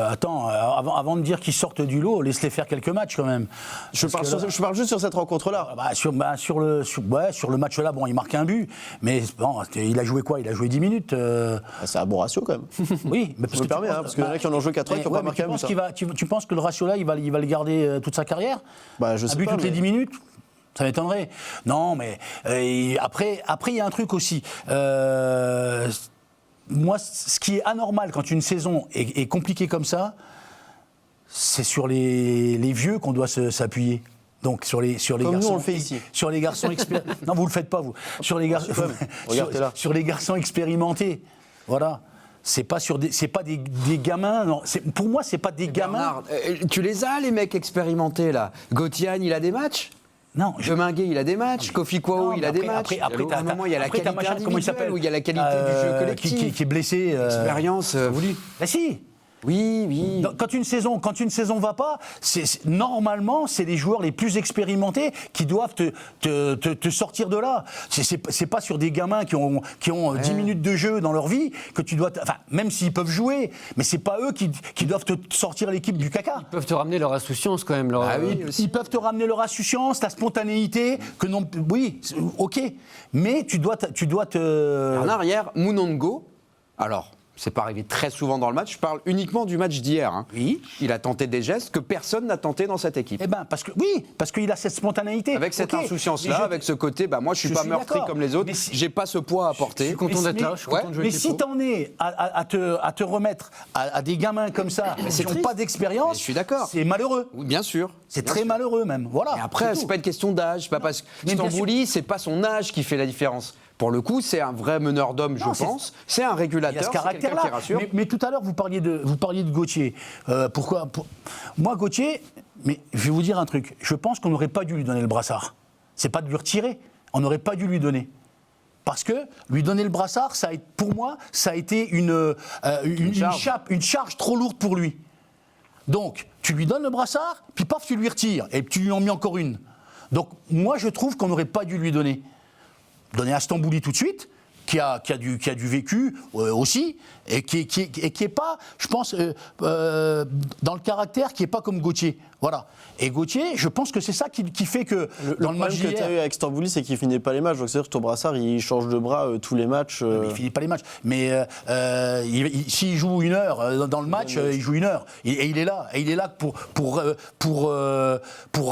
attends, avant de dire qu'ils sortent du lot, laisse-les faire quelques matchs quand même. Je parle juste sur cette rencontre-là. Sur le match-là, bon, il marque un but, mais bon, il a joué quoi? Il a joué 10 minutes. C'est un bon ratio quand même. Oui, mais Je me permets, parce qu'il y en a qui en ont joué 4 qui n'ont pas marqué un but. Tu penses que le ratio-là, il va le garder toute sa carrière? Je sais Un but pas, toutes les mais- 10 minutes? Ça m'étonnerait. Non, mais après, il y a un truc aussi. Moi, ce qui est anormal quand une saison est compliquée comme ça, c'est sur les vieux qu'on doit s'appuyer. Donc sur les Comme garçons, nous, on le fait ici. Sur les garçons expérimentés. Non, vous le faites pas vous. Sur les garçons. Regarde, t'es là. Sur les garçons expérimentés. Voilà. C'est pas des gamins. Non. Pour moi, c'est pas des gamins. Bernard, tu les as, les mecs expérimentés, là. Gauthier, il a des matchs. Non. Deminguet, il a des matchs. Kofi Kwao, Non, il a mais des matchs. Après, À un moment, il y a la après, t'as qualité machin, comment il s'appelle individuelle, ou il y a la qualité du jeu collectif. qui est blessé. Expérience voulue. Bah si. Oui, oui. Quand une saison va pas, normalement, c'est les joueurs les plus expérimentés qui doivent te sortir de là. C'est pas sur des gamins qui ont 10 minutes de jeu dans leur vie que tu dois. Enfin, même s'ils peuvent jouer, mais c'est pas eux qui doivent te sortir l'équipe du caca. Ils peuvent te ramener leur insouciance quand même. Ils peuvent te ramener leur insouciance, ta spontanéité, que non. Oui, ok, mais tu dois te. En arrière, Mounongo, alors, c'est pas arrivé très souvent dans le match, je parle uniquement du match d'hier. Hein. Oui. Il a tenté des gestes que personne n'a tenté dans cette équipe. Eh ben, parce qu'il a cette spontanéité. Avec cette Ok, insouciance-là, mais avec ce côté, moi je suis je pas suis meurtri d'accord. comme les autres, Mais si- j'ai pas ce poids à porter. Je suis content d'être là, je suis content de jouer Mais avec les si pros. t'en es à te remettre à des gamins comme ça, qui n'ont pas d'expérience, Mais je suis d'accord. c'est malheureux. Oui, bien sûr. C'est Bien très sûr. malheureux même. Voilà. Et après, c'est pas une question d'âge, pas parce que Mais bien Stambouli, c'est pas son âge qui fait la différence. Pour le coup, c'est un vrai meneur d'hommes, je Non, c'est- pense. C'est un Il a régulateur, ce c'est quelqu'un caractère-là. qui rassure. Mais tout à l'heure, vous parliez de Gauthier. Pourquoi Moi, Gauthier, mais je vais vous dire un truc. Je pense qu'on n'aurait pas dû lui donner le brassard. C'est pas de lui retirer. On n'aurait pas dû lui donner. Parce que lui donner le brassard, pour moi, ça a été une charge trop lourde pour lui. Donc, tu lui donnes le brassard, puis paf, tu lui retires. Et tu lui en mets encore une. Donc, moi, je trouve qu'on n'aurait pas dû lui donner. Donner à Stambouli tout de suite, qui a du vécu aussi, et qui est pas, je pense, dans le caractère, qui est pas comme Gauthier. Voilà. Et Gauthier, je pense que c'est ça qui fait que dans le match problème que tu as eu d'hier, avec Stambouli, c'est qu'il finit pas les matchs. Donc c'est-à-dire que ton brassard, il change de bras tous les matchs. il finit pas les matchs. Mais s'il joue 1 heure dans le match, il joue 1 heure. Et il est là. Et il est là pour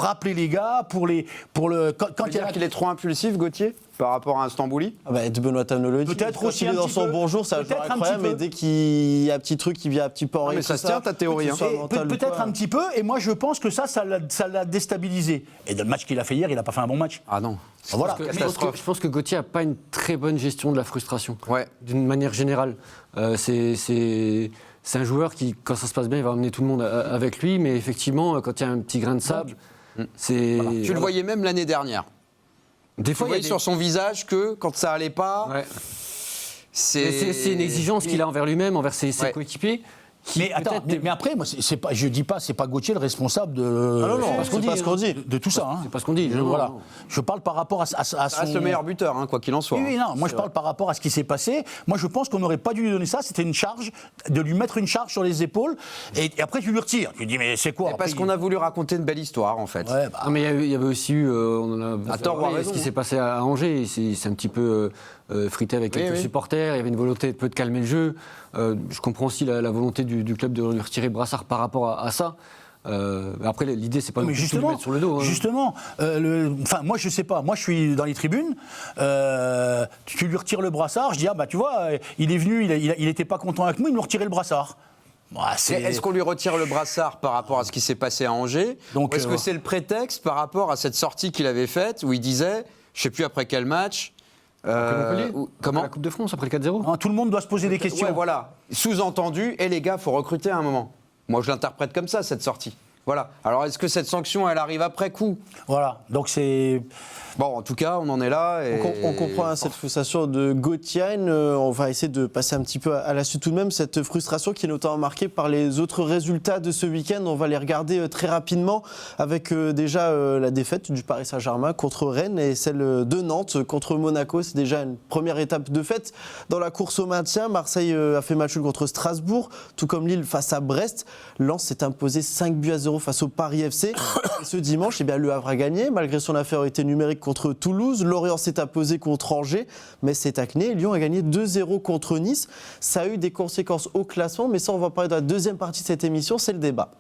rappeler les gars, quand Tu il veux y dire a qu'il est trop impulsif, Gauthier, par rapport à un Stambouli? Benoît Tam le dit. Peut-être Quand aussi il est un dans petit son peu. bon jour, c'est un joueur Peut-être un incroyable. petit Mais peu. dès qu'il y a un petit truc qui vient un petit peu en mais ça se tient, ta théorie, que ce soit Et mental ou peut-être quoi. un petit peu, et moi je pense que ça l'a déstabilisé. Et dans le match qu'il a fait hier, il n'a pas fait un bon match. Ah non. Voilà. Je pense que Gauthier n'a pas une très bonne gestion de la frustration. Ouais. D'une manière générale. C'est un joueur qui, quand ça se passe bien, il va emmener tout le monde avec lui, mais effectivement, quand il y a un petit grain de sable, c'est. Tu le voyais même l'année dernière. Des Tu fois, il y a voyais des- sur son visage que quand ça allait pas, Ouais. c'est. Mais c'est une exigence qu'il a envers lui-même, envers ses Ouais. coéquipiers. Qui Mais attends, peut-être- mais après, moi, je dis pas, c'est pas Gauthier le responsable de. Ah non, non, c'est c'est pas ce qu'on dit. de tout ça. Hein. C'est pas ce qu'on dit. Je, non, voilà. non. Je parle par rapport à Ça reste son. le meilleur buteur, hein, quoi qu'il en soit. Oui, non, moi je parle par rapport à ce qui s'est passé. Moi je pense qu'on n'aurait pas dû lui donner ça, c'était une charge, de lui mettre une charge sur les épaules, et après tu lui retires. Tu dis, mais c'est quoi Et parce après, qu'on a voulu raconter une belle histoire, en fait. Ouais, bah, Ah, mais il y avait aussi eu, on en a À tort ou à parlé, raison. ce qui s'est passé à Angers. C'est un petit peu frité avec quelques oui. supporters. Il y avait une volonté de calmer le jeu. Je comprends aussi la volonté du club de lui retirer Brassard par rapport à ça. Après, l'idée, c'est pas mais de tout lui justement, mettre sur le dos. Hein. justement, moi je sais pas, moi je suis dans les tribunes, tu lui retires le brassard, je dis, ah bah tu vois, il est venu, il était pas content avec moi, il me retirait le brassard. Bah, Mais est-ce qu'on lui retire le brassard par rapport à ce qui s'est passé à Angers? Donc, Ou est-ce que c'est le prétexte par rapport à cette sortie qu'il avait faite où il disait, je sais plus après quel match. Montpellier, comment la Coupe de France, après le 4-0. Hein, tout le monde doit se poser des questions. Ouais, voilà. Sous-entendu, et les gars, faut recruter à un moment. Moi, je l'interprète comme ça, cette sortie. Voilà. Alors, est-ce que cette sanction, elle arrive après coup? Voilà, donc c'est... Bon, en tout cas, on en est là. Et... On comprend cette frustration de Gauthier. On va essayer de passer un petit peu à la suite tout de même. Cette frustration qui est notamment marquée par les autres résultats de ce week-end. On va les regarder très rapidement avec déjà la défaite du Paris Saint-Germain contre Rennes et celle de Nantes contre Monaco. C'est déjà une première étape de fête dans la course au maintien. Marseille a fait match nul contre Strasbourg, tout comme Lille face à Brest. Lens s'est imposé 5-0 face au Paris FC. Et ce dimanche, Le Havre a gagné malgré son infériorité numérique contre Toulouse. Lorient s'est imposé contre Angers, mais c'est tacné. Lyon a gagné 2-0 contre Nice. Ça a eu des conséquences au classement, mais ça, on va parler de la deuxième partie de cette émission, c'est le débat.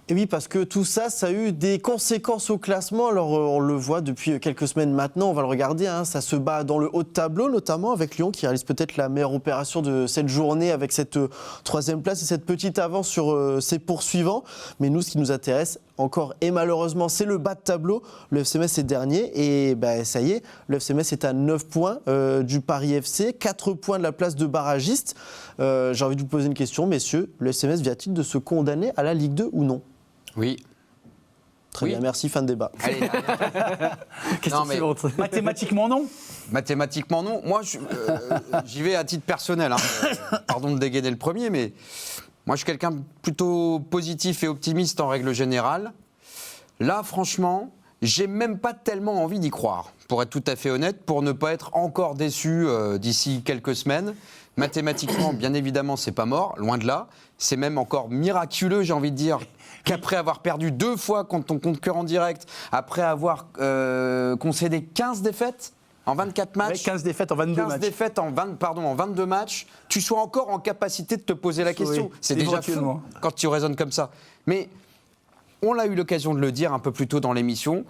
Et oui, parce que tout ça, ça a eu des conséquences au classement. Alors, on le voit depuis quelques semaines maintenant, on va le regarder. Ça se bat dans le haut de tableau, notamment avec Lyon, qui réalise peut-être la meilleure opération de cette journée avec cette troisième place et cette petite avance sur ses poursuivants. Mais nous, ce qui nous intéresse encore et malheureusement, c'est le bas de tableau. Le FC Metz est dernier et ça y est, le FC Metz est à 9 points du Paris FC, 4 points de la place de barragiste. J'ai envie de vous poser une question, messieurs. Le FC Metz vient-il de se condamner à la Ligue 2 ou non ? Oui. Très bien, merci, fin de débat. Allez, Question suivante. Mathématiquement, non. Mathématiquement, non. Moi, j'y vais à titre personnel. Pardon de dégainer le premier, mais moi, je suis quelqu'un plutôt positif et optimiste en règle générale. Là, franchement, j'ai même pas tellement envie d'y croire, pour être tout à fait honnête, pour ne pas être encore déçu d'ici quelques semaines. Mathématiquement, bien évidemment, c'est pas mort, loin de là. C'est même encore miraculeux, j'ai envie de dire, qu'après avoir perdu 2 fois contre ton concurrent direct, après avoir concédé 15 défaites en 24 matchs, Ouais, 15 défaites en 22 matchs. 15 défaites en 22 matchs, tu sois encore en capacité de te poser la question. Oui, C'est déjà fou quand tu raisonnes comme ça. Mais on a eu l'occasion de le dire un peu plus tôt dans l'émission.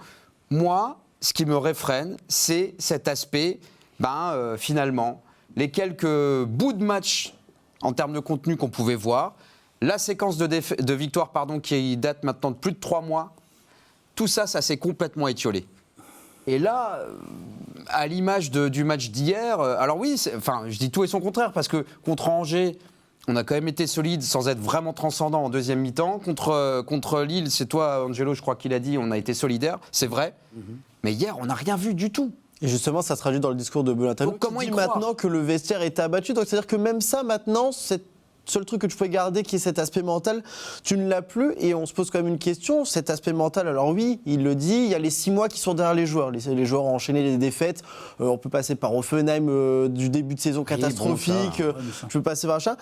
Moi, ce qui me réfrène, c'est cet aspect, finalement, les quelques bouts de match en termes de contenu qu'on pouvait voir, la séquence de victoire qui date maintenant de plus de 3 mois, tout ça, ça s'est complètement étiolé. Et là, à l'image du match d'hier, alors oui, je dis tout et son contraire, parce que contre Angers, on a quand même été solide sans être vraiment transcendant en deuxième mi-temps. Contre Lille, c'est toi, Angelo, je crois qu'il a dit, on a été solidaire, c'est vrai. Mais hier, on n'a rien vu du tout. Et justement, ça se traduit dans le discours de Benoît Tabou, qui dit maintenant que le vestiaire est abattu. Donc, c'est-à-dire que même ça, maintenant, c'est seul truc que tu pouvais garder, qui est cet aspect mental, tu ne l'as plus. Et on se pose quand même une question, cet aspect mental, alors oui, il le dit, il y a les 6 mois qui sont derrière les joueurs. Les joueurs ont enchaîné les défaites. On peut passer par Offenheim du début de saison catastrophique. Je peux passer par ça.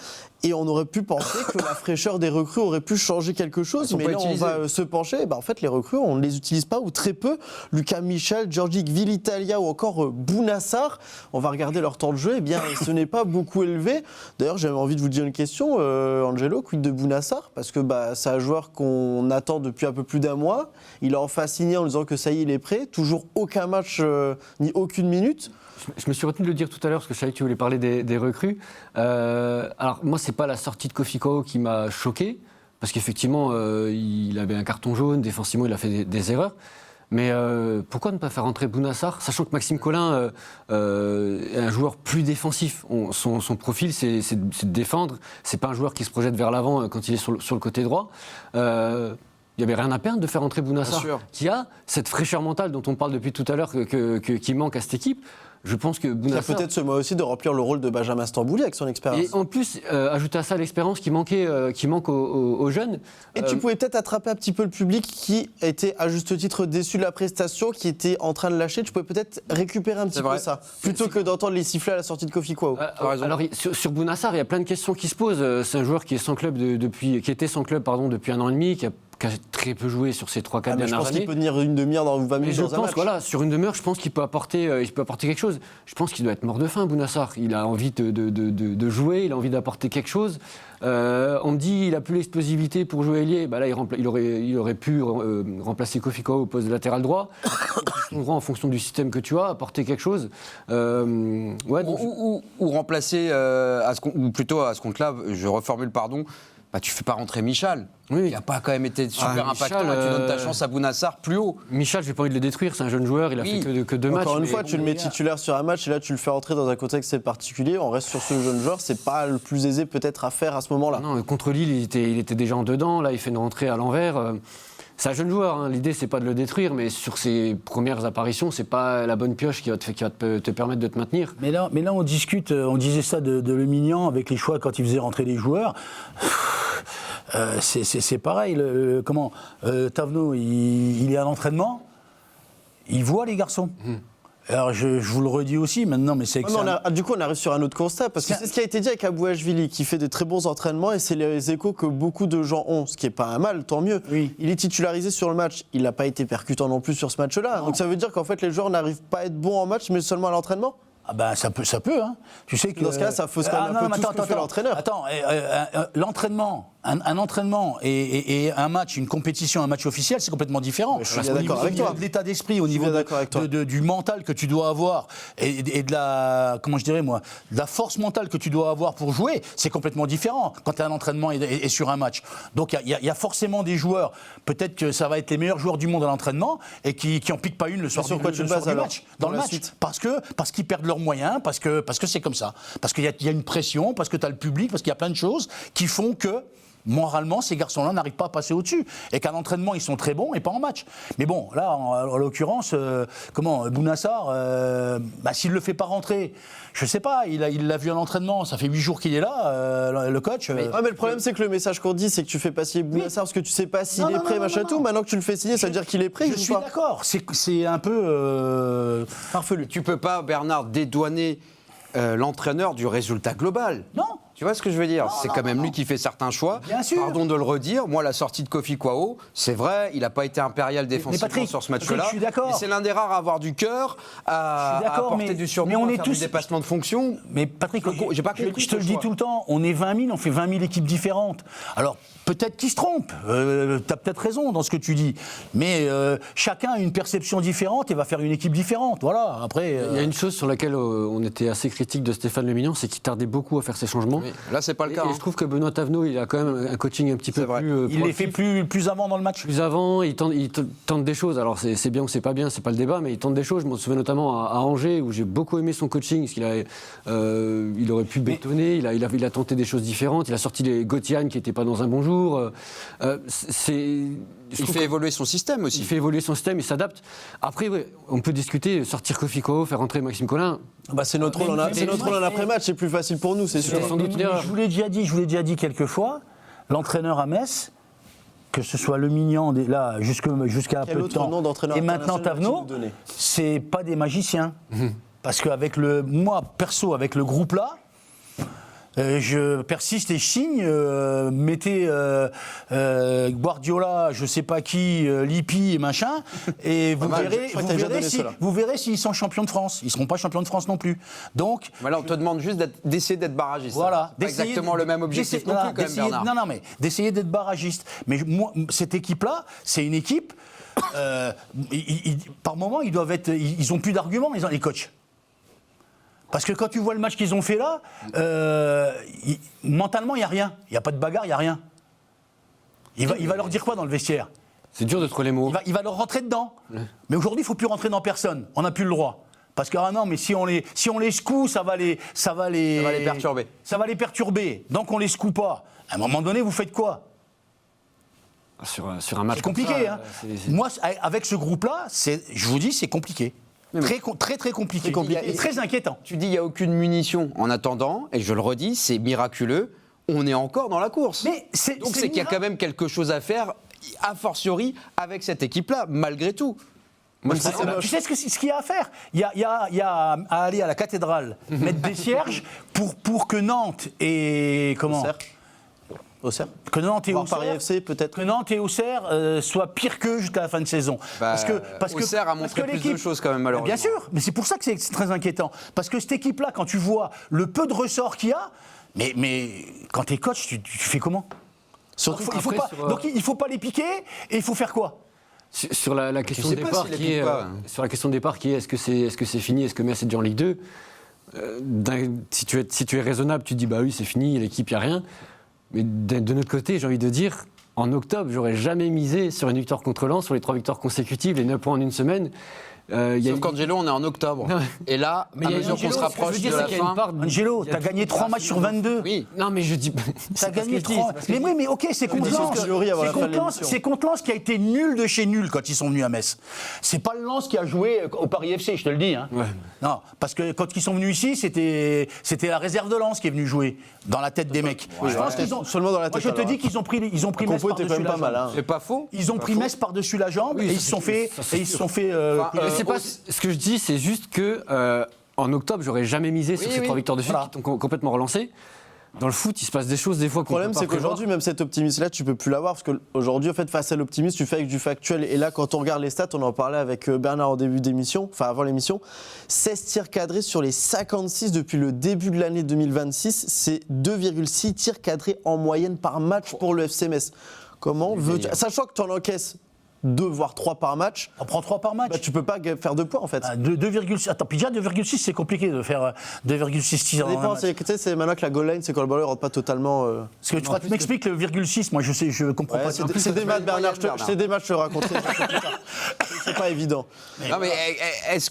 Et on aurait pu penser que la fraîcheur des recrues aurait pu changer quelque chose. Mais là, on va se pencher. En fait, les recrues, on ne les utilise pas ou très peu. Lucas Michel, Georgi Vilitalia ou encore Bounassar. On va regarder leur temps de jeu. Ce n'est pas beaucoup élevé. D'ailleurs, j'avais envie de vous dire une question. Angelo, quid de Bounassar? Parce que c'est un joueur qu'on attend depuis un peu plus d'1 mois. Il a enfin signé en disant que ça y est, il est prêt. Toujours aucun match ni aucune minute. Je me suis retenu de le dire tout à l'heure, parce que je savais que tu voulais parler des recrues. Alors, moi, c'est pas la sortie de Kofi Koho qui m'a choqué, parce qu'effectivement, il avait un carton jaune, défensivement, il a fait des erreurs. Mais pourquoi ne pas faire entrer Bounassar, sachant que Maxime Collin est un joueur plus défensif. Son profil, c'est de défendre. C'est pas un joueur qui se projette vers l'avant quand il est sur le côté droit. Il n'y avait rien à perdre de faire entrer Bounassar, qui a cette fraîcheur mentale dont on parle depuis tout à l'heure qui manque à cette équipe. Je pense que Bounassar... Il a peut-être ce mois aussi de remplir le rôle de Benjamin Stambouli avec son expérience. Et en plus, ajouter à ça l'expérience qui manque aux jeunes. Et tu pouvais peut-être attraper un petit peu le public qui était à juste titre déçu de la prestation, qui était en train de lâcher. Tu pouvais peut-être récupérer un petit peu ça, plutôt que d'entendre les sifflets à la sortie de Kofi Koho. Alors sur Bounassar, il y a plein de questions qui se posent. C'est un joueur qui est sans club qui était sans club depuis 1 an et demi, qui a très peu joué sur ces 3-4 dernières années. Je pense qu'il peut tenir une demi-heure ou 20 minutes dans un match. Sur une demi-heure, je pense qu'il peut apporter quelque chose. Je pense qu'il doit être mort de faim, Bounassar. Il a envie de jouer, il a envie d'apporter quelque chose. On me dit qu'il n'a plus l'explosivité pour jouer ailier. Là, il aurait pu remplacer Kofi Koho au poste de latéral droit. En fonction du système que tu as, apporter quelque chose. Ou remplacer, ou plutôt à ce compte-là, je reformule, pardon, bah, tu fais pas rentrer Michal. Oui. Il n'a pas quand même été super Ah, impactant Michal, et tu donnes ta chance à Bounassar plus haut. Michal, j'ai pas envie de le détruire, c'est un jeune joueur, il a Oui. fait que 2 matchs. Encore une mais fois, tu le mets titulaire sur un match et là tu le fais rentrer dans un contexte particulier. On reste sur ce jeune joueur, c'est pas le plus aisé peut-être à faire à ce moment-là. Non, contre Lille, il était déjà en dedans, là il fait une rentrée à l'envers. C'est un jeune joueur, hein. L'idée c'est pas de le détruire, mais sur ses premières apparitions, c'est pas la bonne pioche qui va te permettre de te maintenir. Mais là, on discute, on disait ça de Le Mignan avec les choix quand il faisait rentrer les joueurs. C'est pareil. Tavenot, il est à l'entraînement, il voit les garçons. Alors je vous le redis aussi maintenant, mais c'est que Du coup, on arrive sur un autre constat, parce que c'est ce qui a été dit avec Abouachvili, qui fait des très bons entraînements, et c'est les échos que beaucoup de gens ont, ce qui n'est pas un mal, tant mieux. Oui. Il est titularisé sur le match, il n'a pas été percutant non plus sur ce match-là. Donc ça veut dire qu'en fait, les joueurs n'arrivent pas à être bons en match, mais seulement à l'entraînement. Ah ben ça peut. Hein. Tu sais que Dans ce cas-là, ça fausse quand même un peu tout ce que fait l'entraîneur. Attends, l'entraînement, un entraînement et un match, une compétition, un match officiel, c'est complètement différent. Je suis bien d'accord avec toi. De l'état d'esprit, au Je suis niveau bien d'accord avec toi. du mental que tu dois avoir et de la, comment je dirais moi, de la force mentale que tu dois avoir pour jouer, c'est complètement différent quand tu as un entraînement et sur un match. Donc il y a forcément des joueurs, peut-être que ça va être les meilleurs joueurs du monde à l'entraînement et qui en piquent pas une le soir sur du quoi tu le bases, du alors, match. dans Dans le la match. suite Parce qu'ils perdent leurs moyens, parce que c'est comme ça. Parce qu'il y a une pression, parce que tu as le public, parce qu'il y a plein de choses qui font que, moralement, ces garçons-là n'arrivent pas à passer au-dessus. Et qu'à l'entraînement, ils sont très bons et pas en match. Mais bon, là, en l'occurrence, Bounassar, s'il ne le fait pas rentrer, je sais pas, il l'a vu à l'entraînement, ça fait 8 jours qu'il est là, le coach. Mais le problème, c'est que le message qu'on dit, c'est que tu fais pas signer Bounassar parce que tu sais pas s'il est prêt, machin tout. Maintenant que tu le fais signer, ça veut dire qu'il est prêt. Je suis d'accord. C'est un peu farfelu. Tu peux pas, Bernard, dédouaner l'entraîneur du résultat global. Non. Tu vois ce que je veux dire? C'est quand même lui qui fait certains choix. Bien sûr. Pardon de le redire. Moi, la sortie de Kofi Kwao, c'est vrai, il n'a pas été impérial défensivement Patrick, sur ce match-là. je suis d'accord. Mais c'est l'un des rares à avoir du cœur, à apporter du surnom, mais on à est faire tous du dépassement de fonction. Mais Patrick, j'ai pas compris je te le ce dis choix. tout le temps, on est 20 000, on fait 20 000 équipes différentes. Alors, peut-être qu'ils se trompent, tu as peut-être raison dans ce que tu dis, mais chacun a une perception différente et va faire une équipe différente. Voilà, après... Il y a une chose sur laquelle on était assez critique de Stéphane Le Mignan, c'est qu'il tardait beaucoup à faire ses changements. Oui. Là, c'est pas le cas. Et je trouve que Benoît Tavenot, il a quand même un coaching un petit peu C'est vrai. plus. il les fait plus avant dans le match. Plus avant, il tente des choses. Alors c'est bien ou c'est pas bien, c'est pas le débat, mais il tente des choses. Je me souviens notamment à Angers où j'ai beaucoup aimé son coaching, parce qu'il aurait pu bétonner. Il a tenté des choses différentes. Il a sorti les Gauthian qui n'étaient pas dans un bon jour. Il fait évoluer son système aussi. Il fait évoluer son système, il s'adapte. Après, ouais, on peut discuter, sortir Kofi Kwao, faire rentrer Maxime Collin. C'est notre rôle en après-match, c'est plus facile pour nous, c'est sûr. sans doute une erreur. Je vous l'ai déjà dit quelques fois, l'entraîneur à Metz, que ce soit Le Mignan, là, jusqu'à Quel peu de autre temps, nom d'entraîneur et maintenant international Tavenot, vas-tu nous donner c'est pas des magiciens. Parce qu'avec moi, perso, avec le groupe là, je persiste et je signe, mettez Guardiola, je sais pas qui, Lippi et machin, et vous verrez s'ils sont champions de France. Ils seront pas champions de France non plus. Donc, Voilà, on te demande juste d'essayer d'être barragiste. voilà, Pas exactement le même objectif non plus, quand même, Bernard. Non, mais d'essayer d'être barragiste. Mais moi, cette équipe-là, c'est une équipe. Par moment, ils ont plus d'arguments, les coachs. Parce que quand tu vois le match qu'ils ont fait là, mentalement, il n'y a rien. Il n'y a pas de bagarre, il n'y a rien. Il va leur dire quoi dans le vestiaire? C'est dur de trouver les mots. Il va leur rentrer dedans. Ouais. Mais aujourd'hui, il ne faut plus rentrer dans personne. On n'a plus le droit. Parce que non, mais si on les secoue, ça va les perturber. Ça va les perturber. Donc on les secoue pas. À un moment donné, vous faites quoi? Sur un match c'est compliqué. ça, Moi, avec ce groupe-là, je vous dis, c'est compliqué. Très compliqué. Et très inquiétant. Tu dis il n'y a aucune munition. En attendant, et je le redis, c'est miraculeux, on est encore dans la course. Mais donc c'est qu'il y a quand même quelque chose à faire, a fortiori, avec cette équipe-là, malgré tout. Moi, tu sais ce qu'il y a à faire? Il y a à aller à la cathédrale, mettre des cierges pour que Nantes et... Comment Auxerre. Que Nantes et Paris FC peut-être. Que Nantes et Auxerre soient pires qu'eux jusqu'à la fin de saison. Parce que Auxerre a montré plus de choses quand même, malheureusement. Bien sûr, mais c'est pour ça que c'est très inquiétant. Parce que cette équipe-là, quand tu vois le peu de ressorts qu'il y a, mais quand tu es coach, tu fais comment? Surtout Donc il ne faut pas les piquer et il faut faire quoi? Sur la question de départ sur la question de départ qui est est-ce que c'est fini, est-ce que Metz est déjà en Ligue 2, si tu es raisonnable, tu te dis bah oui c'est fini, l'équipe il y a rien. Mais de notre côté, j'ai envie de dire, en octobre, j'aurais jamais misé sur une victoire contre Lens, sur les 3 victoires consécutives, les 9 points en une semaine. Sauf qu'Angelo, on est en octobre. Et là, à mesure qu'on se rapproche de la fin... Angelo, t'as gagné 3 matchs sur 22. Oui. Non, mais je dis. T'as gagné 3. Mais oui, mais ok, c'est contre Lens. C'est contre Lens qui a été nul de chez nul quand ils sont venus à Metz. C'est pas le Lens qui a joué au Paris FC, je te le dis. Hein. Ouais. Non, parce que quand ils sont venus ici, c'était la réserve de Lens qui est venue jouer dans la tête des mecs. Ouais, je pense qu'ils ont seulement dans la tête. Moi, je te dis qu'ils ont pris Metz Compo était par-dessus quand même la pas mal. jambe. Hein. C'est pas faux. Ils ont pris Metz par-dessus la jambe et ils se sont fait. C'est pas ce que je dis, c'est juste que en octobre, j'aurais jamais misé sur ces 3 victoires de suite qui t'ont complètement relancé. Dans le foot, il se passe des choses des fois qu'on Le problème, peut pas c'est prévoir. qu'aujourd'hui, même cet optimisme-là, tu peux plus l'avoir parce qu'aujourd'hui, en fait, face à l'optimisme, tu fais avec du factuel. Et là, quand on regarde les stats, on en parlait avec Bernard en début d'émission, enfin avant l'émission, 16 tirs cadrés sur les 56 depuis le début de l'année 2026. C'est 2,6 tirs cadrés en moyenne par match pour le FC Metz. Comment veux-tu, sachant que tu en encaisses 2 voire 3 par match, On prend 3 par match. bah, tu peux pas faire 2 points en fait. 2,6. Attends, puis déjà 2,6, c'est compliqué de faire 2,6 tirs Ça en un dépend, match. tu sais, c'est maintenant que la goal line, c'est quand le ballon ne rentre pas totalement. Parce que tu m'expliques le 0,6, moi je comprends Ouais, pas. c'est des maths, Bernard. Bernard. C'est des maths, je te raconterai. C'est pas évident. Non, mais est-ce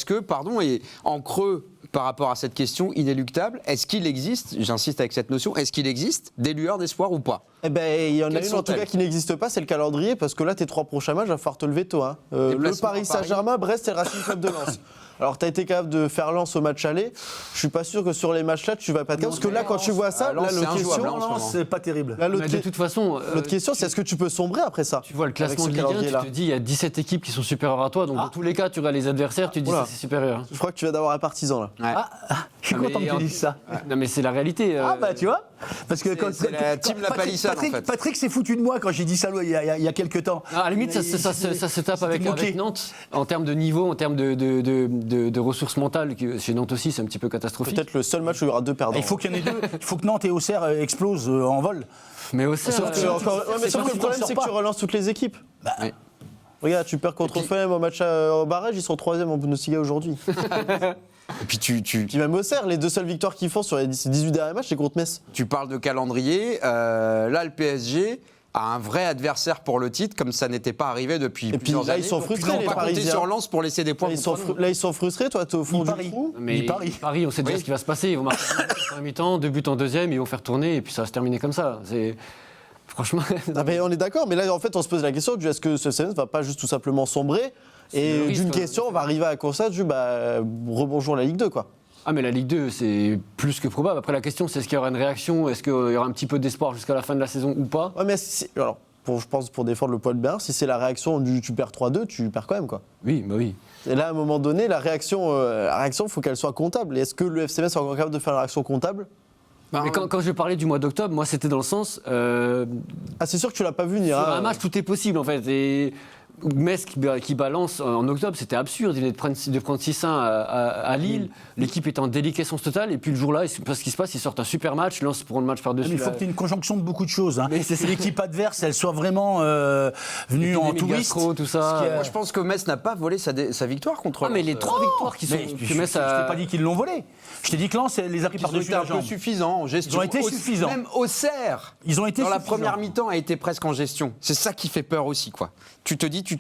que, pardon, et en creux par rapport à cette question inéluctable, est-ce qu'il existe, j'insiste avec cette notion, est-ce qu'il existe des lueurs d'espoir ou pas? Eh ben, il y en a Quelles une en tout sont-elles cas qui n'existe pas, c'est le calendrier, parce que là, tes 3 prochains matchs, il va falloir te lever tôt. Hein. Le Déplacement Paris à Paris. Saint-Germain, Brest et le Racing Club de Lens. Alors, tu as été capable de faire Lens au match aller. Je suis pas sûr que sur les matchs-là, tu vas pas être capable. Parce que là, quand tu vois ça, Lens, là, c'est l'autre injouable, question, hein, en ce moment. C'est pas terrible. là, l'autre Mais de toute façon, l'autre question, c'est est-ce que tu peux sombrer après ça? tu vois le classement avec de ce Ligue 1, tu calendrier-là. te dis il y a 17 équipes qui sont supérieures à toi, donc dans tous les cas, tu regardes les adversaires, tu te dis Oula. ça c'est supérieur. Je crois que tu vas d'avoir un partisan là. Ouais. Je suis Ah, mais content que tu en- dises ça. Non mais c'est la réalité. Ah bah tu vois, parce que C'est la team La Palissade, en fait. Patrick s'est foutu de moi quand j'ai dit ça il y a quelques temps. Ah, à la limite, ça se tape avec moqué. Nantes en termes de niveau, en termes de ressources mentales. Chez Nantes aussi, c'est un petit peu catastrophique. Peut-être le seul match où il y aura 2 perdants. Il faut qu'il y en ait 2. Il faut que Nantes et Auxerre explosent en vol. Mais au Serre, Sauf que, c'est sauf que pas le problème, si c'est t'en que tu sors relances toutes les équipes. Ouais. Regarde, tu perds contre Fulham au match au barrage, ils sont 3e en Bundesliga aujourd'hui. Et puis tu Puis même au Serre, les 2 seules victoires qu'ils font sur les 18 derniers matchs, c'est contre Metz. parles de calendrier. Là, le PSG a un vrai adversaire pour le titre, comme ça n'était pas arrivé depuis puis plusieurs là, années. ils sont Donc, frustrés, ils n'ont les pas compté Parisiens. sur Lens pour laisser des points. Là, contre nous. ils sont frustrés, toi, t'es au fond du trou. mais Paris, on sait déjà ce qui va se passer. Ils vont marquer en premier mi-temps, 2 buts en deuxième, ils vont faire tourner et puis ça va se terminer comme ça. Franchement. Ah, mais on est d'accord, mais là, en fait, on se pose la question est-ce que ce CNS va pas juste tout simplement sombrer? le Et risque, d'une ouais. question, on va arriver à un constat rebonjour la Ligue 2, quoi. Ah mais la Ligue 2, c'est plus que probable. Après la question, c'est est-ce qu'il y aura une réaction, est-ce qu'il y aura un petit peu d'espoir jusqu'à la fin de la saison ou pas? Ouais, mais alors, je pense pour défendre le poids de Bernard, si c'est la réaction du tu perds 3-2, tu perds quand même, quoi. Oui, bah oui. Et là, à un moment donné, la réaction, il faut qu'elle soit comptable. Et est-ce que le FCMS est encore capable de faire la réaction comptable? Mais quand je parlais du mois d'octobre, moi c'était dans le sens. Ah, c'est sûr que tu l'as pas vu, Nira. Sur un match, tout est possible en fait. Et Metz qui balance en octobre, c'était absurde. Il venait de prendre 6-1 à Lille. L'équipe est en déliquescence totale. Et puis le jour-là, ce qui se passe, ils sortent un super match, lancent pour le match par-dessus. Mais il faut que tu aies une conjonction de beaucoup de choses. Hein. Mais c'est ça. L'équipe adverse, elle soit vraiment venue en touriste. Tout ça. Ce qui est- Moi, je pense que Metz n'a pas volé sa victoire contre Ah, mais Lens. les 3 victoires qui sont. Mais que je Metz t'ai a- pas dit qu'ils l'ont volé. Je t'ai dit que Lens les a pris Ils ont par-dessus été la un peu jambe. suffisants en gestion. Ils ont été suffisants. Même Auxerre, Ils ont été dans la suffisants. première mi-temps, a été presque en gestion. C'est ça qui fait peur aussi, quoi. Tu te dis, tu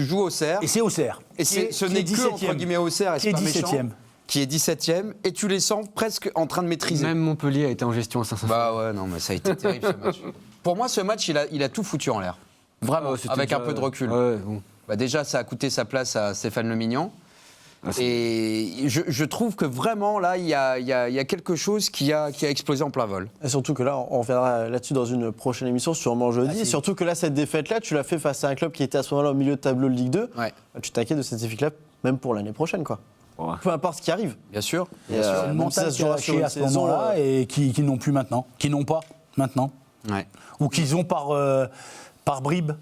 joues Auxerre, Et c'est Auxerre. et ce n'est que, entre guillemets, Auxerre, et Qui c'est est pas méchant, 17e. qui est 17e, et tu les sens presque en train de maîtriser. Même Montpellier a été en gestion à 500. Bah ouais, non, mais ça a été terrible, ce match. Pour moi, ce match, il a tout foutu en l'air. Vraiment, C'était avec déjà- un peu de recul. Ouais, bon. Bah déjà, ça a coûté sa place à Stéphane Le Mignon. Et je trouve que vraiment, là, il y a quelque chose qui a explosé en plein vol. Et surtout que là, on reviendra là-dessus dans une prochaine émission, sûrement jeudi. Et surtout que là, cette défaite-là, tu l'as fait face à un club qui était à ce moment-là au milieu de tableau de Ligue 2. Ouais. Tu t'inquiètes de cette équipe-là, même pour l'année prochaine, quoi. Ouais. Peu importe ce qui arrive. Bien sûr. Et, C'est le même mental si ça se qui a jouera sur lâché une à ce saison, moment-là et qui n'ont plus maintenant. Qui n'ont pas maintenant. Ouais. Ou qu'ils ont par bribes.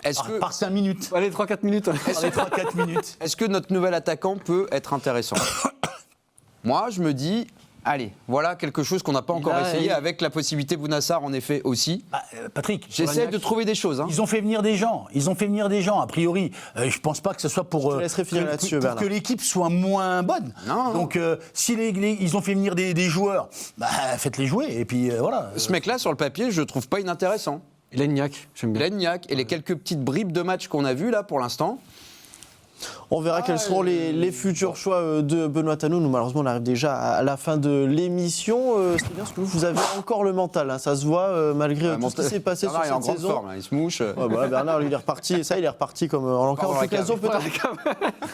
Est-ce que, Par 5 minutes. Allez, 3-4 minutes. Par les 3-4 minutes. est-ce que notre nouvel attaquant peut être intéressant? Moi, je me dis, Allez, voilà quelque chose qu'on n'a pas encore essayé, avec la possibilité Bounassar en effet aussi. Patrick, J'essaie de trouver des choses. Ils ont fait venir des gens. A priori. Je pense pas que ce soit pour, Je te laisserai finir là-dessus, Bernard. que l'équipe soit moins bonne. Non. Donc, si ils ont fait venir des joueurs, faites-les jouer. Et puis voilà. Ce mec-là, sur le papier, je trouve pas inintéressant. Lagnac, j'aime bien. Lagnac et les quelques petites bribes de match qu'on a vues là pour l'instant. On verra quels seront les futurs choix de Benoît Tanou. Nous, malheureusement, on arrive déjà à la fin de l'émission. C'est bien parce que vous avez encore le mental. Hein. Ça se voit, malgré tout ce qui s'est passé sur Bernard est en cette grande saison. forme, là, il se mouche. Ouais, voilà, Bernard, lui, il est reparti. Ça, il est reparti comme en Encore dans la l'occasion, cave.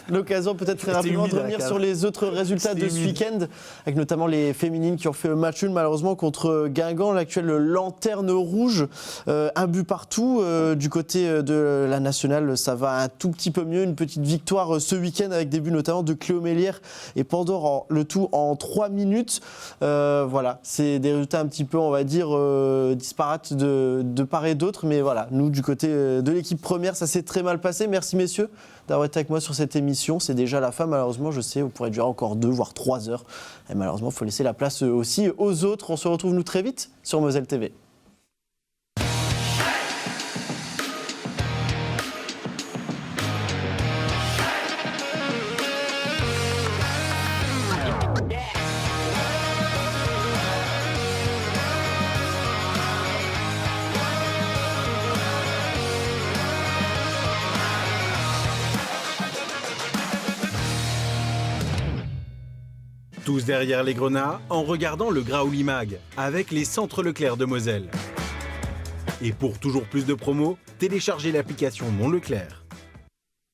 l'occasion peut-être très rapidement humide, de la revenir cave. sur les autres résultats de ce week-end, avec notamment les féminines qui ont fait match nul, malheureusement, contre Guingamp, l'actuelle lanterne rouge. Un but partout. Du côté de la nationale, ça va un tout petit peu mieux. Une petite victoire ce week-end avec des buts notamment de Cléo Mélière et Pandore, le tout en 3 minutes. Voilà, c'est des résultats un petit peu, on va dire, disparates de part et d'autre, mais voilà, nous du côté de l'équipe première, ça s'est très mal passé. Merci messieurs d'avoir été avec moi sur cette émission. C'est déjà la fin, malheureusement, je sais, vous pourrez durer encore 2 voire 3 heures. Et malheureusement, il faut laisser la place aussi aux autres. On se retrouve nous très vite sur Moselle TV. Tous derrière les grenats en regardant le Graouli Mag avec les centres Leclerc de Moselle. Et pour toujours plus de promos, téléchargez l'application Mon Leclerc.